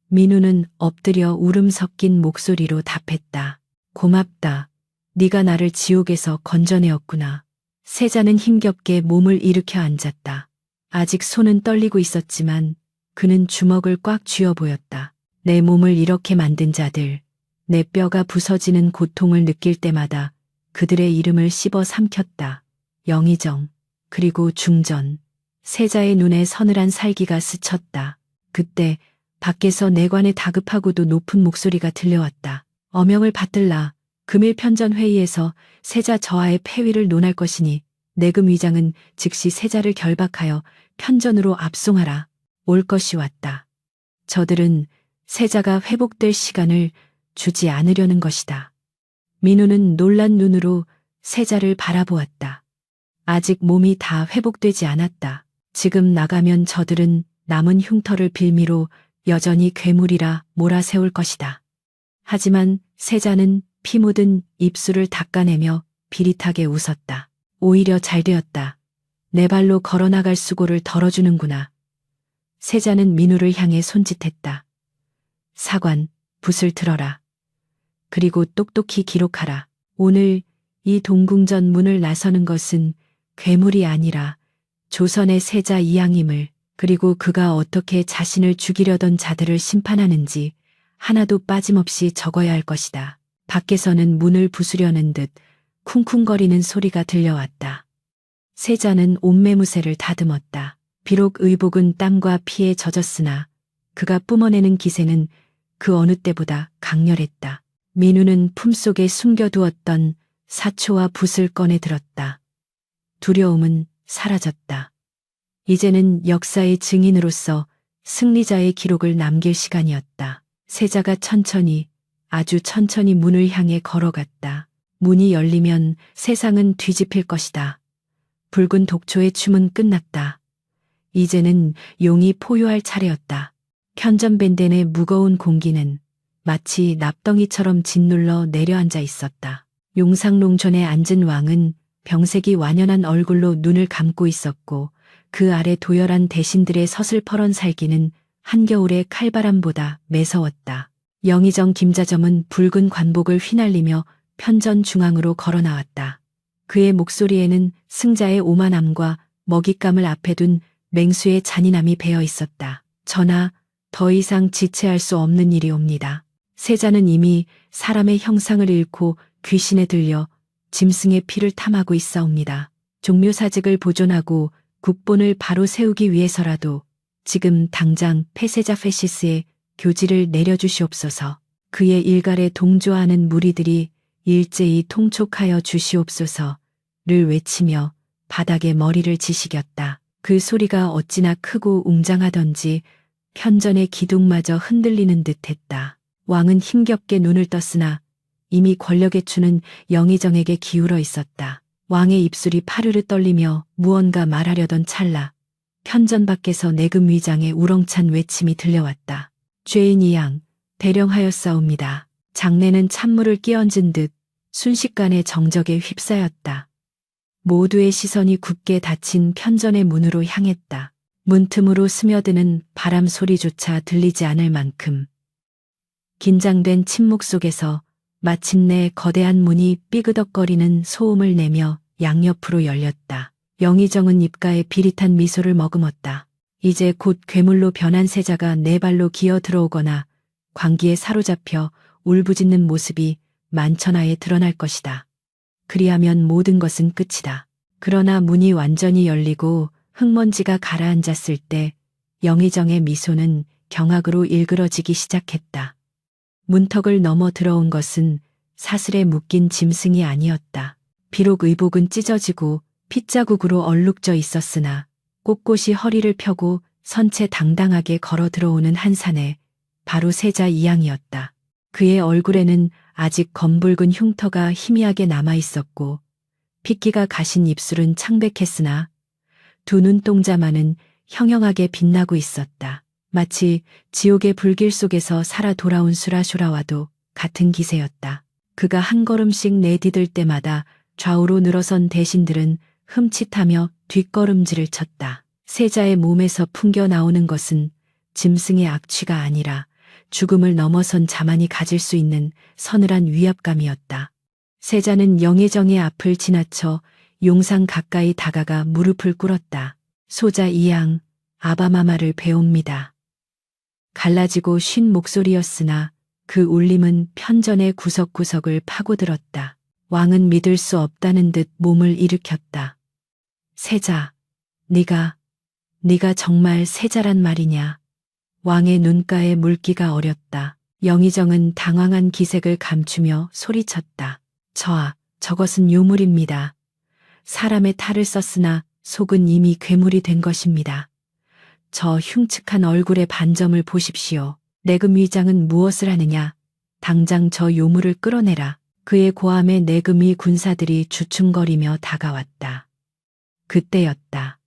민우는 엎드려 울음 섞인 목소리로 답했다. 고맙다. 네가 나를 지옥에서 건져내었구나. 세자는 힘겹게 몸을 일으켜 앉았다. 아직 손은 떨리고 있었지만 그는 주먹을 꽉 쥐어 보였다. 내 몸을 이렇게 만든 자들, 내 뼈가 부서지는 고통을 느낄 때마다 그들의 이름을 씹어 삼켰다. 영의정, 그리고 중전. 세자의 눈에 서늘한 살기가 스쳤다. 그때 밖에서 내관의 다급하고도 높은 목소리가 들려왔다. 어명을 받들라. 금일 편전 회의에서 세자 저하의 폐위를 논할 것이니 내금 위장은 즉시 세자를 결박하여 편전으로 압송하라. 올 것이 왔다. 저들은 세자가 회복될 시간을 주지 않으려는 것이다. 민우는 놀란 눈으로 세자를 바라보았다. 아직 몸이 다 회복되지 않았다. 지금 나가면 저들은 남은 흉터를 빌미로 여전히 괴물이라 몰아세울 것이다. 하지만 세자는 피 묻은 입술을 닦아내며 비릿하게 웃었다. 오히려 잘 되었다. 내 발로 걸어나갈 수고를 덜어주는구나. 세자는 민우를 향해 손짓했다. 사관, 붓을 들어라. 그리고 똑똑히 기록하라. 오늘 이 동궁전 문을 나서는 것은 괴물이 아니라 조선의 세자 이양임을, 그리고 그가 어떻게 자신을 죽이려던 자들을 심판하는지 하나도 빠짐없이 적어야 할 것이다. 밖에서는 문을 부수려는 듯 쿵쿵거리는 소리가 들려왔다. 세자는 옷매무새를 다듬었다. 비록 의복은 땀과 피에 젖었으나 그가 뿜어내는 기세는 그 어느 때보다 강렬했다. 민우는 품속에 숨겨두었던 사초와 붓을 꺼내 들었다. 두려움은 사라졌다. 이제는 역사의 증인으로서 승리자의 기록을 남길 시간이었다. 세자가 천천히, 아주 천천히 문을 향해 걸어갔다. 문이 열리면 세상은 뒤집힐 것이다. 붉은 독초의 춤은 끝났다. 이제는 용이 포효할 차례였다. 편전밴덴의 무거운 공기는 마치 납덩이처럼 짓눌러 내려앉아 있었다. 용상롱전에 앉은 왕은 병색이 완연한 얼굴로 눈을 감고 있었고 그 아래 도열한 대신들의 서슬퍼런 살기는 한겨울의 칼바람보다 매서웠다. 영의정 김자점은 붉은 관복을 휘날리며 편전 중앙으로 걸어 나왔다. 그의 목소리에는 승자의 오만함과 먹잇감을 앞에 둔 맹수의 잔인함이 배어 있었다. 전하, 더 이상 지체할 수 없는 일이 옵니다. 세자는 이미 사람의 형상을 잃고 귀신에 들려 짐승의 피를 탐하고 있사옵니다. 종묘사직을 보존하고 국본을 바로 세우기 위해서라도 지금 당장 폐세자 페시스의 교지를 내려주시옵소서. 그의 일갈에 동조하는 무리들이 일제히 통촉하여 주시옵소서를 외치며 바닥에 머리를 지시겼다. 그 소리가 어찌나 크고 웅장하던지 편전의 기둥마저 흔들리는 듯했다. 왕은 힘겹게 눈을 떴으나 이미 권력의 추는 영의정에게 기울어 있었다. 왕의 입술이 파르르 떨리며 무언가 말하려던 찰나 편전 밖에서 내금 위장의 우렁찬 외침이 들려왔다. 죄인 이양, 대령하였사옵니다. 장내는 찬물을 끼얹은 듯 순식간에 정적에 휩싸였다. 모두의 시선이 굳게 닫힌 편전의 문으로 향했다. 문틈으로 스며드는 바람 소리조차 들리지 않을 만큼 긴장된 침묵 속에서 마침내 거대한 문이 삐그덕거리는 소음을 내며 양옆으로 열렸다. 영의정은 입가에 비릿한 미소를 머금었다. 이제 곧 괴물로 변한 세자가 내 발로 기어 들어오거나 광기에 사로잡혀 울부짖는 모습이 만천하에 드러날 것이다. 그리하면 모든 것은 끝이다. 그러나 문이 완전히 열리고 흙먼지가 가라앉았을 때 영의정의 미소는 경악으로 일그러지기 시작했다. 문턱을 넘어 들어온 것은 사슬에 묶인 짐승이 아니었다. 비록 의복은 찢어지고 핏자국으로 얼룩져 있었으나 꼿꼿이 허리를 펴고 선체 당당하게 걸어 들어오는 한 사내, 바로 세자 이양이었다. 그의 얼굴에는 아직 검붉은 흉터가 희미하게 남아 있었고 핏기가 가신 입술은 창백했으나 두 눈동자만은 형형하게 빛나고 있었다. 마치 지옥의 불길 속에서 살아 돌아온 수라쇼라와도 같은 기세였다. 그가 한 걸음씩 내디딜 때마다 좌우로 늘어선 대신들은 흠칫하며 뒷걸음질을 쳤다. 세자의 몸에서 풍겨 나오는 것은 짐승의 악취가 아니라 죽음을 넘어선 자만이 가질 수 있는 서늘한 위압감이었다. 세자는 영의정의 앞을 지나쳐 용상 가까이 다가가 무릎을 꿇었다. 소자 이양, 아바마마를 배웁니다. 갈라지고 쉰 목소리였으나 그 울림은 편전의 구석구석을 파고들었다. 왕은 믿을 수 없다는 듯 몸을 일으켰다. 세자, 네가 정말 세자란 말이냐. 왕의 눈가에 물기가 어렸다. 영의정은 당황한 기색을 감추며 소리쳤다. 저것은 요물입니다. 사람의 탈을 썼으나 속은 이미 괴물이 된 것입니다. 저 흉측한 얼굴의 반점을 보십시오. 내금 위장은 무엇을 하느냐. 당장 저 요물을 끌어내라. 그의 고함에 내금위 군사들이 주춤거리며 다가왔다. 그때였다.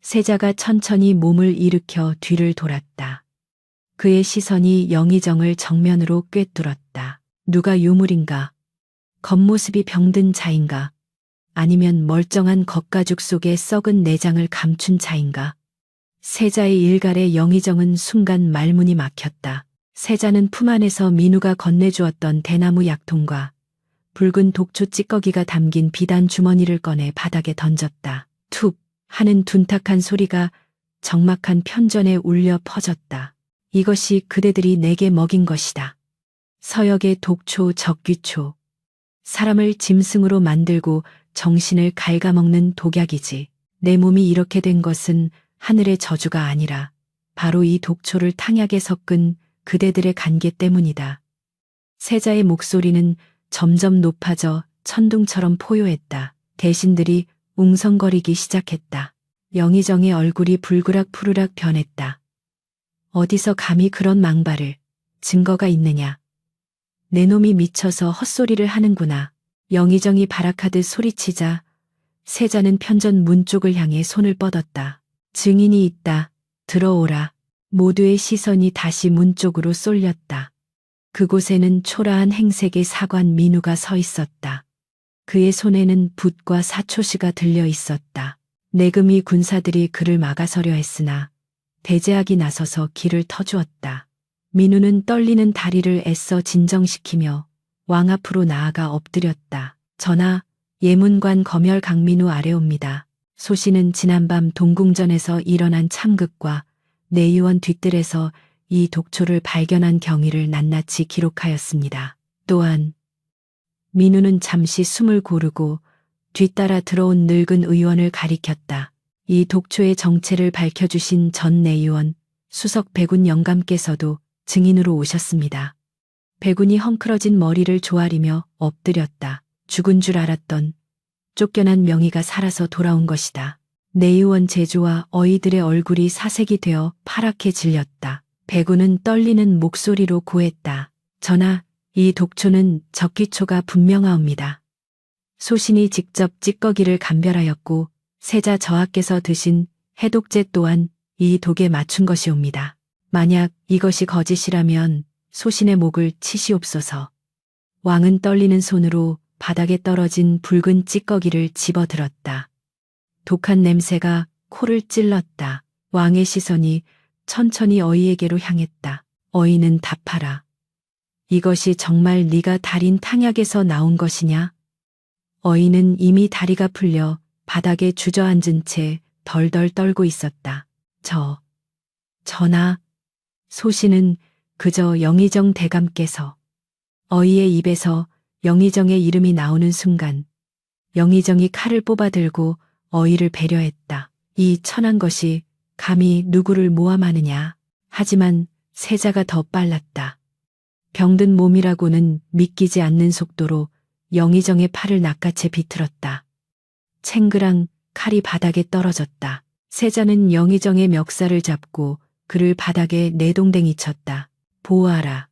세자가 천천히 몸을 일으켜 뒤를 돌았다. 그의 시선이 영의정을 정면으로 꿰뚫었다. 누가 요물인가? 겉모습이 병든 자인가? 아니면 멀쩡한 겉가죽 속에 썩은 내장을 감춘 자인가? 세자의 일갈에 영의정은 순간 말문이 막혔다. 세자는 품 안에서 민우가 건네주었던 대나무 약통과 붉은 독초 찌꺼기가 담긴 비단 주머니를 꺼내 바닥에 던졌다. 툭 하는 둔탁한 소리가 적막한 편전에 울려 퍼졌다. 이것이 그대들이 내게 먹인 것이다. 서역의 독초 적귀초. 사람을 짐승으로 만들고 정신을 갉아먹는 독약이지. 내 몸이 이렇게 된 것은 하늘의 저주가 아니라 바로 이 독초를 탕약에 섞은 그대들의 간계 때문이다. 세자의 목소리는 점점 높아져 천둥처럼 포효했다. 대신들이 웅성거리기 시작했다. 영의정의 얼굴이 불그락 푸르락 변했다. 어디서 감히 그런 망발을, 증거가 있느냐. 내 놈이 미쳐서 헛소리를 하는구나. 영의정이 발악하듯 소리치자 세자는 편전 문 쪽을 향해 손을 뻗었다. 증인이 있다. 들어오라. 모두의 시선이 다시 문 쪽으로 쏠렸다. 그곳에는 초라한 행색의 사관 민우가 서 있었다. 그의 손에는 붓과 사초시가 들려 있었다. 내금위 군사들이 그를 막아서려 했으나 대제학이 나서서 길을 터주었다. 민우는 떨리는 다리를 애써 진정시키며 왕 앞으로 나아가 엎드렸다. 전하, 예문관 검열 강민우 아래옵니다. 소신은 지난밤 동궁전에서 일어난 참극과 내의원 뒤뜰에서 이 독초를 발견한 경위를 낱낱이 기록하였습니다. 또한 민우는 잠시 숨을 고르고 뒤따라 들어온 늙은 의원을 가리켰다. 이 독초의 정체를 밝혀주신 전 내의원 수석 백운 영감께서도 증인으로 오셨습니다. 백운이 헝클어진 머리를 조아리며 엎드렸다. 죽은 줄 알았던 쫓겨난 명의가 살아서 돌아온 것이다. 내의원 제주와 어이들의 얼굴이 사색이 되어 파랗게 질렸다. 백운은 떨리는 목소리로 고했다. 전하, 이 독초는 적귀초가 분명하옵니다. 소신이 직접 찌꺼기를 감별하였고 세자 저하께서 드신 해독제 또한 이 독에 맞춘 것이옵니다. 만약 이것이 거짓이라면 소신의 목을 치시옵소서. 왕은 떨리는 손으로 바닥에 떨어진 붉은 찌꺼기를 집어들었다. 독한 냄새가 코를 찔렀다. 왕의 시선이 천천히 어이에게로 향했다. 어이는 답하라. 이것이 정말 네가 달인 탕약에서 나온 것이냐? 어이는 이미 다리가 풀려 바닥에 주저앉은 채 덜덜 떨고 있었다. 전하. 소신은 그저 영의정 대감께서. 어이의 입에서 영의정의 이름이 나오는 순간 영의정이 칼을 뽑아들고 어이를 배려했다. 이 천한 것이 감히 누구를 모함하느냐. 하지만 세자가 더 빨랐다. 병든 몸이라고는 믿기지 않는 속도로 영의정의 팔을 낚아채 비틀었다. 챙그랑 칼이 바닥에 떨어졌다. 세자는 영의정의 멱살을 잡고 그를 바닥에 내동댕이 쳤다. 보아라.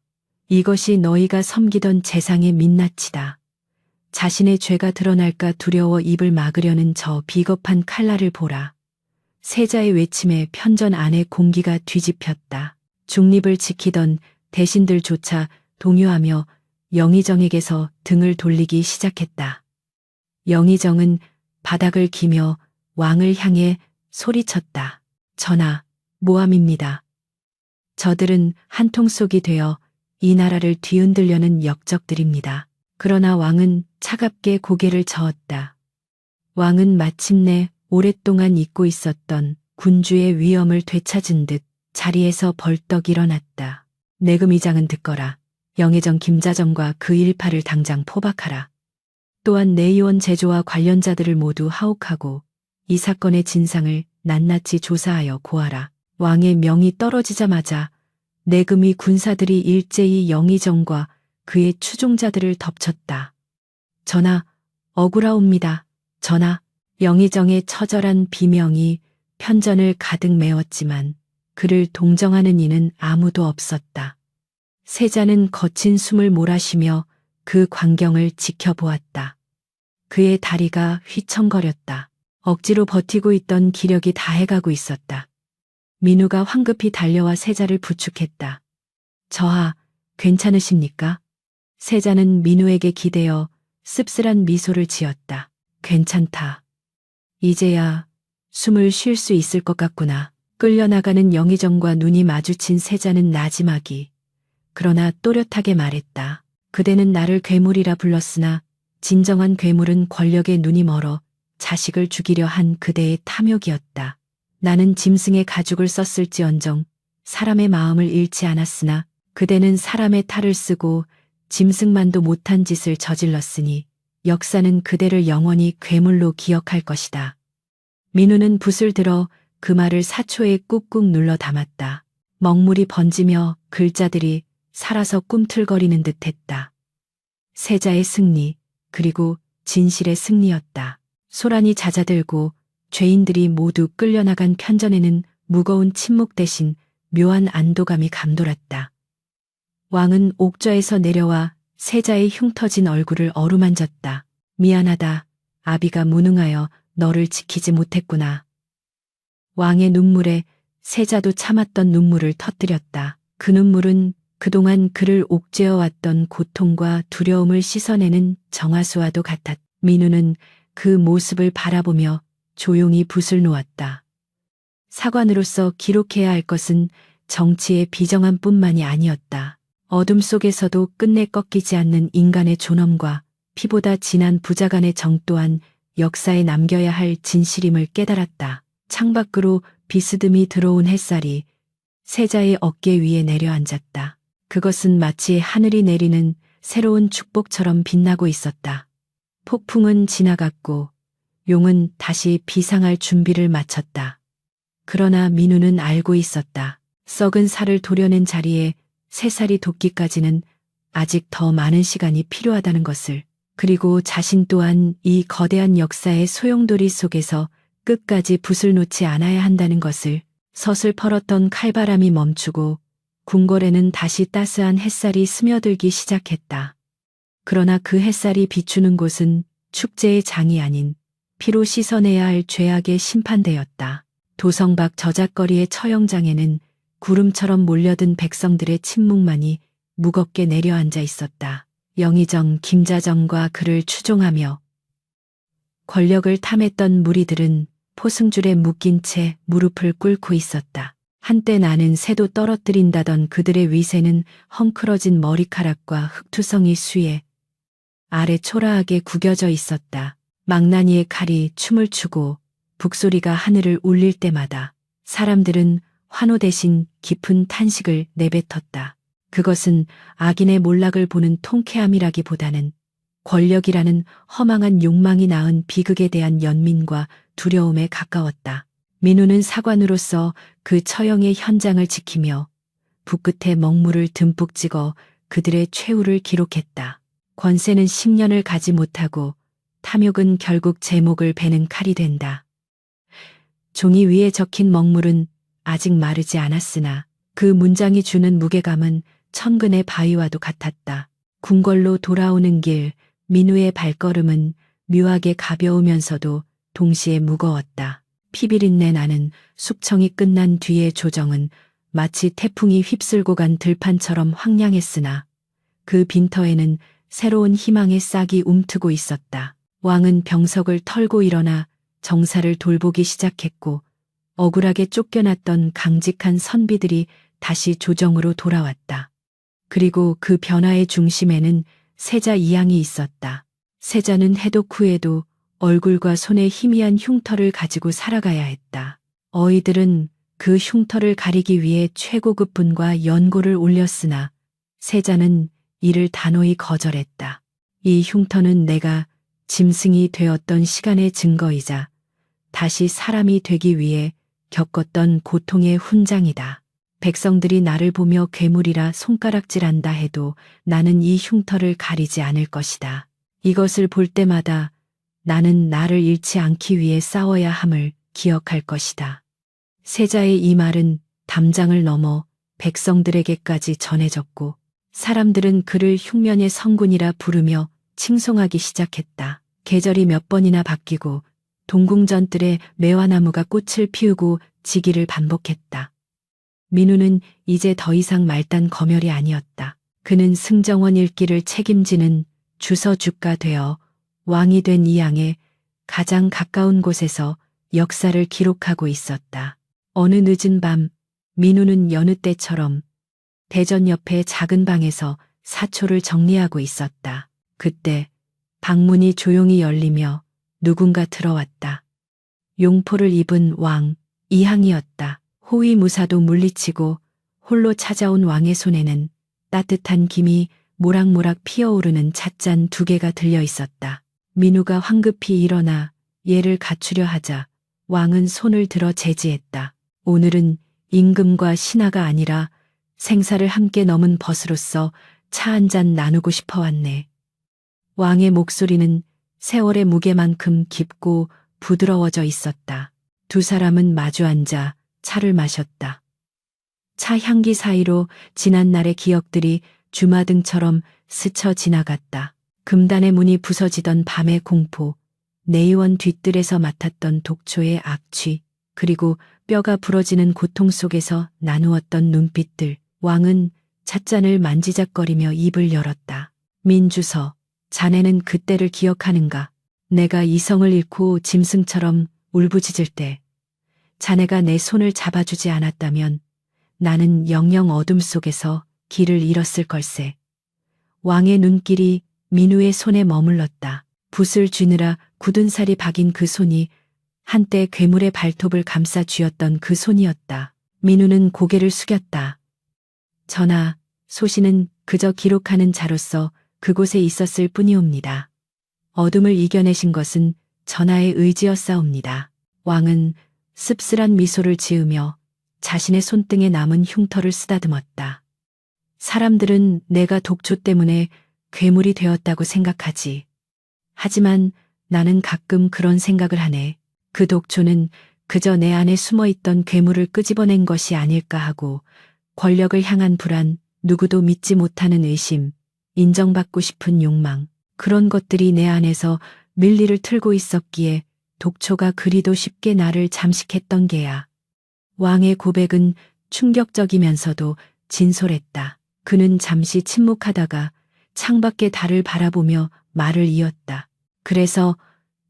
이것이 너희가 섬기던 재상의 민낯이다. 자신의 죄가 드러날까 두려워 입을 막으려는 저 비겁한 칼날을 보라. 세자의 외침에 편전 안의 공기가 뒤집혔다. 중립을 지키던 대신들조차 동요하며 영의정에게서 등을 돌리기 시작했다. 영의정은 바닥을 기며 왕을 향해 소리쳤다. 전하, 모함입니다. 저들은 한통속이 되어 이 나라를 뒤흔들려는 역적들입니다. 그러나 왕은 차갑게 고개를 저었다. 왕은 마침내 오랫동안 잊고 있었던 군주의 위엄을 되찾은 듯 자리에서 벌떡 일어났다. 내금의장은 듣거라. 영의정 김자정과 그 일파를 당장 포박하라. 또한 내의원 제조와 관련자들을 모두 하옥하고 이 사건의 진상을 낱낱이 조사하여 고하라. 왕의 명이 떨어지자마자 내금의 군사들이 일제히 영의정과 그의 추종자들을 덮쳤다. 전하, 억울하옵니다. 전하, 영의정의 처절한 비명이 편전을 가득 메웠지만 그를 동정하는 이는 아무도 없었다. 세자는 거친 숨을 몰아쉬며 그 광경을 지켜보았다. 그의 다리가 휘청거렸다. 억지로 버티고 있던 기력이 다해가고 있었다. 민우가 황급히 달려와 세자를 부축했다. 저하, 괜찮으십니까? 세자는 민우에게 기대어 씁쓸한 미소를 지었다. 괜찮다. 이제야 숨을 쉴 수 있을 것 같구나. 끌려나가는 영의정과 눈이 마주친 세자는 나지막이 그러나 또렷하게 말했다. 그대는 나를 괴물이라 불렀으나 진정한 괴물은 권력에 눈이 멀어 자식을 죽이려 한 그대의 탐욕이었다. 나는 짐승의 가죽을 썼을지언정 사람의 마음을 잃지 않았으나 그대는 사람의 탈을 쓰고 짐승만도 못한 짓을 저질렀으니 역사는 그대를 영원히 괴물로 기억할 것이다. 민우는 붓을 들어 그 말을 사초에 꾹꾹 눌러 담았다. 먹물이 번지며 글자들이 살아서 꿈틀거리는 듯했다. 세자의 승리, 그리고 진실의 승리였다. 소란이 잦아들고 죄인들이 모두 끌려나간 편전에는 무거운 침묵 대신 묘한 안도감이 감돌았다. 왕은 옥좌에서 내려와 세자의 흉터진 얼굴을 어루만졌다. 미안하다. 아비가 무능하여 너를 지키지 못했구나. 왕의 눈물에 세자도 참았던 눈물을 터뜨렸다. 그 눈물은 그동안 그를 옥죄어왔던 고통과 두려움을 씻어내는 정화수와도 같았다. 민우는 그 모습을 바라보며 조용히 붓을 놓았다. 사관으로서 기록해야 할 것은 정치의 비정함뿐만이 아니었다. 어둠 속에서도 끝내 꺾이지 않는 인간의 존엄과 피보다 진한 부자간의 정 또한 역사에 남겨야 할 진실임을 깨달았다. 창밖으로 비스듬히 들어온 햇살이 세자의 어깨 위에 내려앉았다. 그것은 마치 하늘이 내리는 새로운 축복처럼 빛나고 있었다. 폭풍은 지나갔고 용은 다시 비상할 준비를 마쳤다. 그러나 민우는 알고 있었다. 썩은 살을 도려낸 자리에 새살이 돋기까지는 아직 더 많은 시간이 필요하다는 것을, 그리고 자신 또한 이 거대한 역사의 소용돌이 속에서 끝까지 붓을 놓지 않아야 한다는 것을. 서슬퍼렀던 칼바람이 멈추고 궁궐에는 다시 따스한 햇살이 스며들기 시작했다. 그러나 그 햇살이 비추는 곳은 축제의 장이 아닌 피로 씻어내야 할 죄악의 심판대였다. 도성 밖 저작거리의 처형장에는 구름처럼 몰려든 백성들의 침묵만이 무겁게 내려앉아 있었다. 영의정 김자정과 그를 추종하며 권력을 탐했던 무리들은 포승줄에 묶인 채 무릎을 꿇고 있었다. 한때 나는 새도 떨어뜨린다던 그들의 위세는 헝클어진 머리카락과 흙투성이 수에 아래 초라하게 구겨져 있었다. 망나니의 칼이 춤을 추고 북소리가 하늘을 울릴 때마다 사람들은 환호 대신 깊은 탄식을 내뱉었다. 그것은 악인의 몰락을 보는 통쾌함이라기보다는 권력이라는 허망한 욕망이 낳은 비극에 대한 연민과 두려움에 가까웠다. 민우는 사관으로서 그 처형의 현장을 지키며 붓끝에 먹물을 듬뿍 찍어 그들의 최후를 기록했다. 권세는 10년을 가지 못하고 탐욕은 결국 제목을 베는 칼이 된다. 종이 위에 적힌 먹물은 아직 마르지 않았으나 그 문장이 주는 무게감은 천근의 바위와도 같았다. 궁궐로 돌아오는 길 민우의 발걸음은 묘하게 가벼우면서도 동시에 무거웠다. 피비린내 나는 숙청이 끝난 뒤의 조정은 마치 태풍이 휩쓸고 간 들판처럼 황량했으나 그 빈터에는 새로운 희망의 싹이 움트고 있었다. 왕은 병석을 털고 일어나 정사를 돌보기 시작했고 억울하게 쫓겨났던 강직한 선비들이 다시 조정으로 돌아왔다. 그리고 그 변화의 중심에는 세자 이양이 있었다. 세자는 해독 후에도 얼굴과 손에 희미한 흉터를 가지고 살아가야 했다. 어이들은 그 흉터를 가리기 위해 최고급 분과 연고를 올렸으나 세자는 이를 단호히 거절했다. 이 흉터는 내가 짐승이 되었던 시간의 증거이자 다시 사람이 되기 위해 겪었던 고통의 훈장이다. 백성들이 나를 보며 괴물이라 손가락질한다 해도 나는 이 흉터를 가리지 않을 것이다. 이것을 볼 때마다 나는 나를 잃지 않기 위해 싸워야 함을 기억할 것이다. 세자의 이 말은 담장을 넘어 백성들에게까지 전해졌고 사람들은 그를 흉년의 성군이라 부르며 칭송하기 시작했다. 계절이 몇 번이나 바뀌고 동궁전들의 매화나무가 꽃을 피우고 지기를 반복했다. 민우는 이제 더 이상 말단 검열이 아니었다. 그는 승정원 일기를 책임지는 주서주가 되어 왕이 된 이양의 가장 가까운 곳에서 역사를 기록하고 있었다. 어느 늦은 밤 민우는 여느 때처럼 대전 옆의 작은 방에서 사초를 정리하고 있었다. 그때 방문이 조용히 열리며 누군가 들어왔다. 용포를 입은 왕 이항이었다. 호위무사도 물리치고 홀로 찾아온 왕의 손에는 따뜻한 김이 모락모락 피어오르는 찻잔 2개가 들려 있었다. 민우가 황급히 일어나 예를 갖추려 하자 왕은 손을 들어 제지했다. 오늘은 임금과 신하가 아니라 생사를 함께 넘은 벗으로서 차 한 잔 나누고 싶어 왔네. 왕의 목소리는 세월의 무게만큼 깊고 부드러워져 있었다. 두 사람은 마주 앉아 차를 마셨다. 차 향기 사이로 지난날의 기억들이 주마등처럼 스쳐 지나갔다. 금단의 문이 부서지던 밤의 공포, 내의원 뒤뜰에서 맡았던 독초의 악취, 그리고 뼈가 부러지는 고통 속에서 나누었던 눈빛들. 왕은 찻잔을 만지작거리며 입을 열었다. 민주서, 자네는 그때를 기억하는가? 내가 이성을 잃고 짐승처럼 울부짖을 때 자네가 내 손을 잡아주지 않았다면 나는 영영 어둠 속에서 길을 잃었을 걸세. 왕의 눈길이 민우의 손에 머물렀다. 붓을 쥐느라 굳은 살이 박인 그 손이 한때 괴물의 발톱을 감싸 쥐었던 그 손이었다. 민우는 고개를 숙였다. 전하, 소신은 그저 기록하는 자로서 그곳에 있었을 뿐이옵니다. 어둠을 이겨내신 것은 전하의 의지였사옵니다. 왕은 씁쓸한 미소를 지으며 자신의 손등에 남은 흉터를 쓰다듬었다. 사람들은 내가 독초 때문에 괴물이 되었다고 생각하지. 하지만 나는 가끔 그런 생각을 하네. 그 독초는 그저 내 안에 숨어있던 괴물을 끄집어낸 것이 아닐까 하고 권력을 향한 불안, 누구도 믿지 못하는 의심, 인정받고 싶은 욕망, 그런 것들이 내 안에서 밀리를 틀고 있었기에 독초가 그리도 쉽게 나를 잠식했던 게야. 왕의 고백은 충격적이면서도 진솔했다. 그는 잠시 침묵하다가 창밖의 달을 바라보며 말을 이었다. 그래서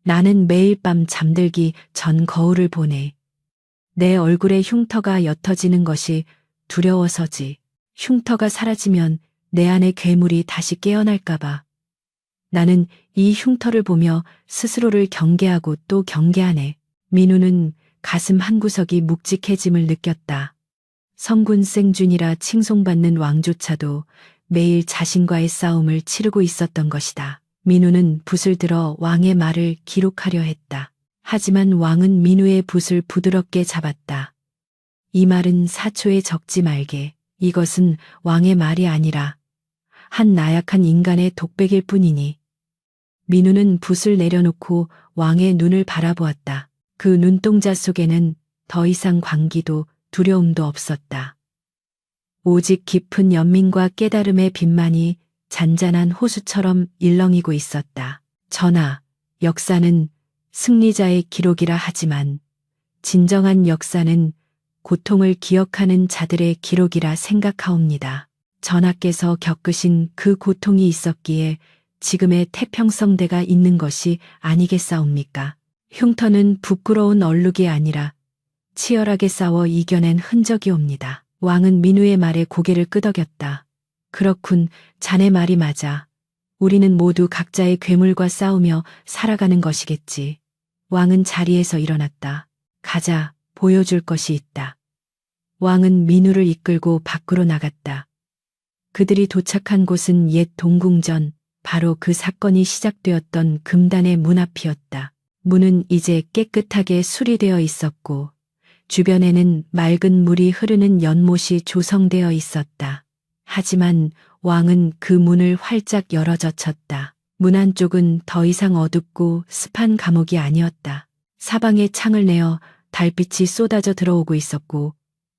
나는 매일 밤 잠들기 전 거울을 보네. 내 얼굴에 흉터가 옅어지는 것이 두려워서지. 흉터가 사라지면 내 안의 괴물이 다시 깨어날까봐. 나는 이 흉터를 보며 스스로를 경계하고 또 경계하네. 민우는 가슴 한구석이 묵직해짐을 느꼈다. 성군 생준이라 칭송받는 왕조차도 매일 자신과의 싸움을 치르고 있었던 것이다. 민우는 붓을 들어 왕의 말을 기록하려 했다. 하지만 왕은 민우의 붓을 부드럽게 잡았다. 이 말은 사초에 적지 말게. 이것은 왕의 말이 아니라 한 나약한 인간의 독백일 뿐이니. 민우는 붓을 내려놓고 왕의 눈을 바라보았다. 그 눈동자 속에는 더 이상 광기도 두려움도 없었다. 오직 깊은 연민과 깨달음의 빛만이 잔잔한 호수처럼 일렁이고 있었다. 전하, 역사는 승리자의 기록이라 하지만 진정한 역사는 고통을 기억하는 자들의 기록이라 생각하옵니다. 전하께서 겪으신 그 고통이 있었기에 지금의 태평성대가 있는 것이 아니겠사옵니까? 흉터는 부끄러운 얼룩이 아니라 치열하게 싸워 이겨낸 흔적이옵니다. 왕은 민우의 말에 고개를 끄덕였다. 그렇군, 자네 말이 맞아. 우리는 모두 각자의 괴물과 싸우며 살아가는 것이겠지. 왕은 자리에서 일어났다. 가자, 보여줄 것이 있다. 왕은 민우를 이끌고 밖으로 나갔다. 그들이 도착한 곳은 옛 동궁전, 바로 그 사건이 시작되었던 금단의 문 앞이었다. 문은 이제 깨끗하게 수리되어 있었고 주변에는 맑은 물이 흐르는 연못이 조성되어 있었다. 하지만 왕은 그 문을 활짝 열어 젖혔다. 문 안쪽은 더 이상 어둡고 습한 감옥이 아니었다. 사방에 창을 내어 달빛이 쏟아져 들어오고 있었고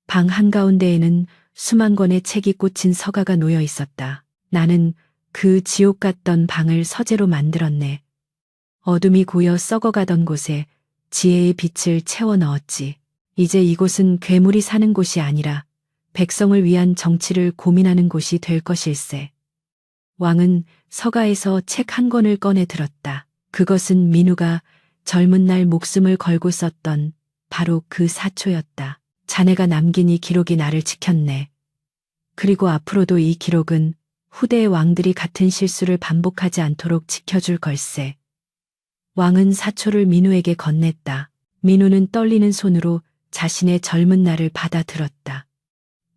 방 한가운데에는 수만 권의 책이 꽂힌 서가가 놓여 있었다. 나는 그 지옥 같던 방을 서재로 만들었네. 어둠이 고여 썩어가던 곳에 지혜의 빛을 채워 넣었지. 이제 이곳은 괴물이 사는 곳이 아니라 백성을 위한 정치를 고민하는 곳이 될 것일세. 왕은 서가에서 책 한 권을 꺼내 들었다. 그것은 민우가 젊은 날 목숨을 걸고 썼던 바로 그 사초였다. 자네가 남긴 이 기록이 나를 지켰네. 그리고 앞으로도 이 기록은 후대의 왕들이 같은 실수를 반복하지 않도록 지켜줄 걸세. 왕은 사초를 민우에게 건넸다. 민우는 떨리는 손으로 자신의 젊은 날을 받아들었다.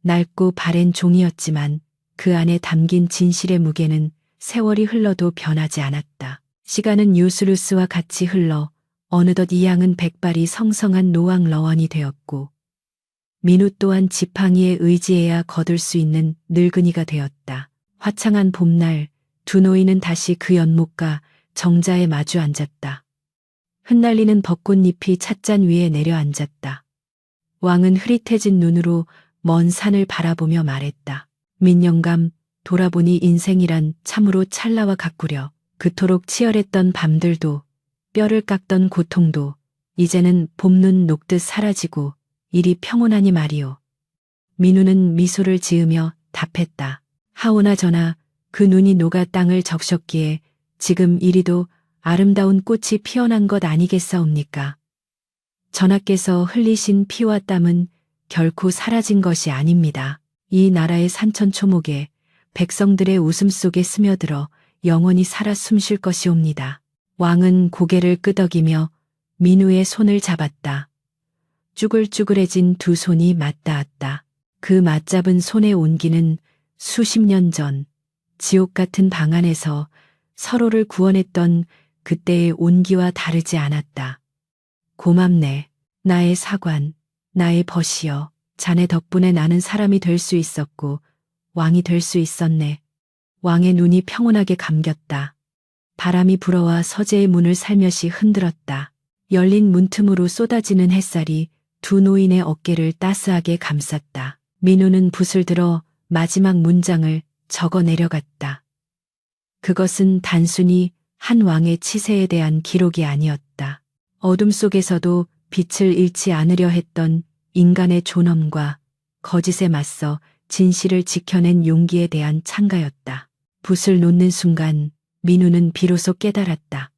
낡고 바랜 종이었지만 그 안에 담긴 진실의 무게는 세월이 흘러도 변하지 않았다. 시간은 유스루스와 같이 흘러 어느덧 이 양은 백발이 성성한 노왕 러원이 되었고 민우 또한 지팡이에 의지해야 거둘 수 있는 늙은이가 되었다. 화창한 봄날 두 노인은 다시 그 연못가 정자에 마주 앉았다. 흩날리는 벚꽃잎이 찻잔 위에 내려앉았다. 왕은 흐릿해진 눈으로 먼 산을 바라보며 말했다. 민영감, 돌아보니 인생이란 참으로 찰나와 같구려. 그토록 치열했던 밤들도 뼈를 깎던 고통도 이제는 봄눈 녹듯 사라지고 일이 평온하니 말이오. 민우는 미소를 지으며 답했다. 하오나 전하, 그 눈이 녹아 땅을 적셨기에 지금 이리도 아름다운 꽃이 피어난 것 아니겠사옵니까? 전하께서 흘리신 피와 땀은 결코 사라진 것이 아닙니다. 이 나라의 산천초목에 백성들의 웃음속에 스며들어 영원히 살아 숨쉴 것이옵니다. 왕은 고개를 끄덕이며 민우의 손을 잡았다. 쭈글쭈글해진 두 손이 맞닿았다. 그 맞잡은 손의 온기는 수십 년 전 지옥 같은 방 안에서 서로를 구원했던 그때의 온기와 다르지 않았다. 고맙네. 나의 사관, 나의 벗이여. 자네 덕분에 나는 사람이 될 수 있었고 왕이 될 수 있었네. 왕의 눈이 평온하게 감겼다. 바람이 불어와 서재의 문을 살며시 흔들었다. 열린 문틈으로 쏟아지는 햇살이 두 노인의 어깨를 따스하게 감쌌다. 민우는 붓을 들어 마지막 문장을 적어 내려갔다. 그것은 단순히 한 왕의 치세에 대한 기록이 아니었다. 어둠 속에서도 빛을 잃지 않으려 했던 인간의 존엄과 거짓에 맞서 진실을 지켜낸 용기에 대한 찬가였다. 붓을 놓는 순간 민우는 비로소 깨달았다.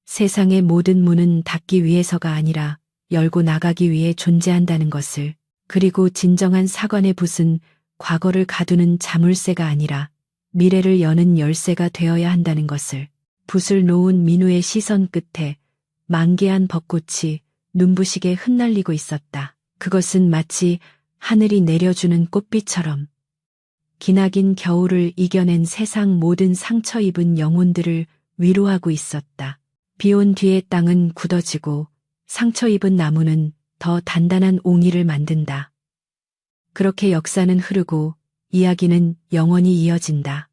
세상의 모든 문은 닫기 위해서가 아니라 열고 나가기 위해 존재한다는 것을. 그리고 진정한 사관의 붓은 과거를 가두는 자물쇠가 아니라 미래를 여는 열쇠가 되어야 한다는 것을. 붓을 놓은 민우의 시선 끝에 만개한 벚꽃이 눈부시게 흩날리고 있었다. 그것은 마치 하늘이 내려주는 꽃비처럼 기나긴 겨울을 이겨낸 세상 모든 상처 입은 영혼들을 위로하고 있었다. 비온 뒤에 땅은 굳어지고 상처 입은 나무는 더 단단한 옹이를 만든다. 그렇게 역사는 흐르고 이야기는 영원히 이어진다.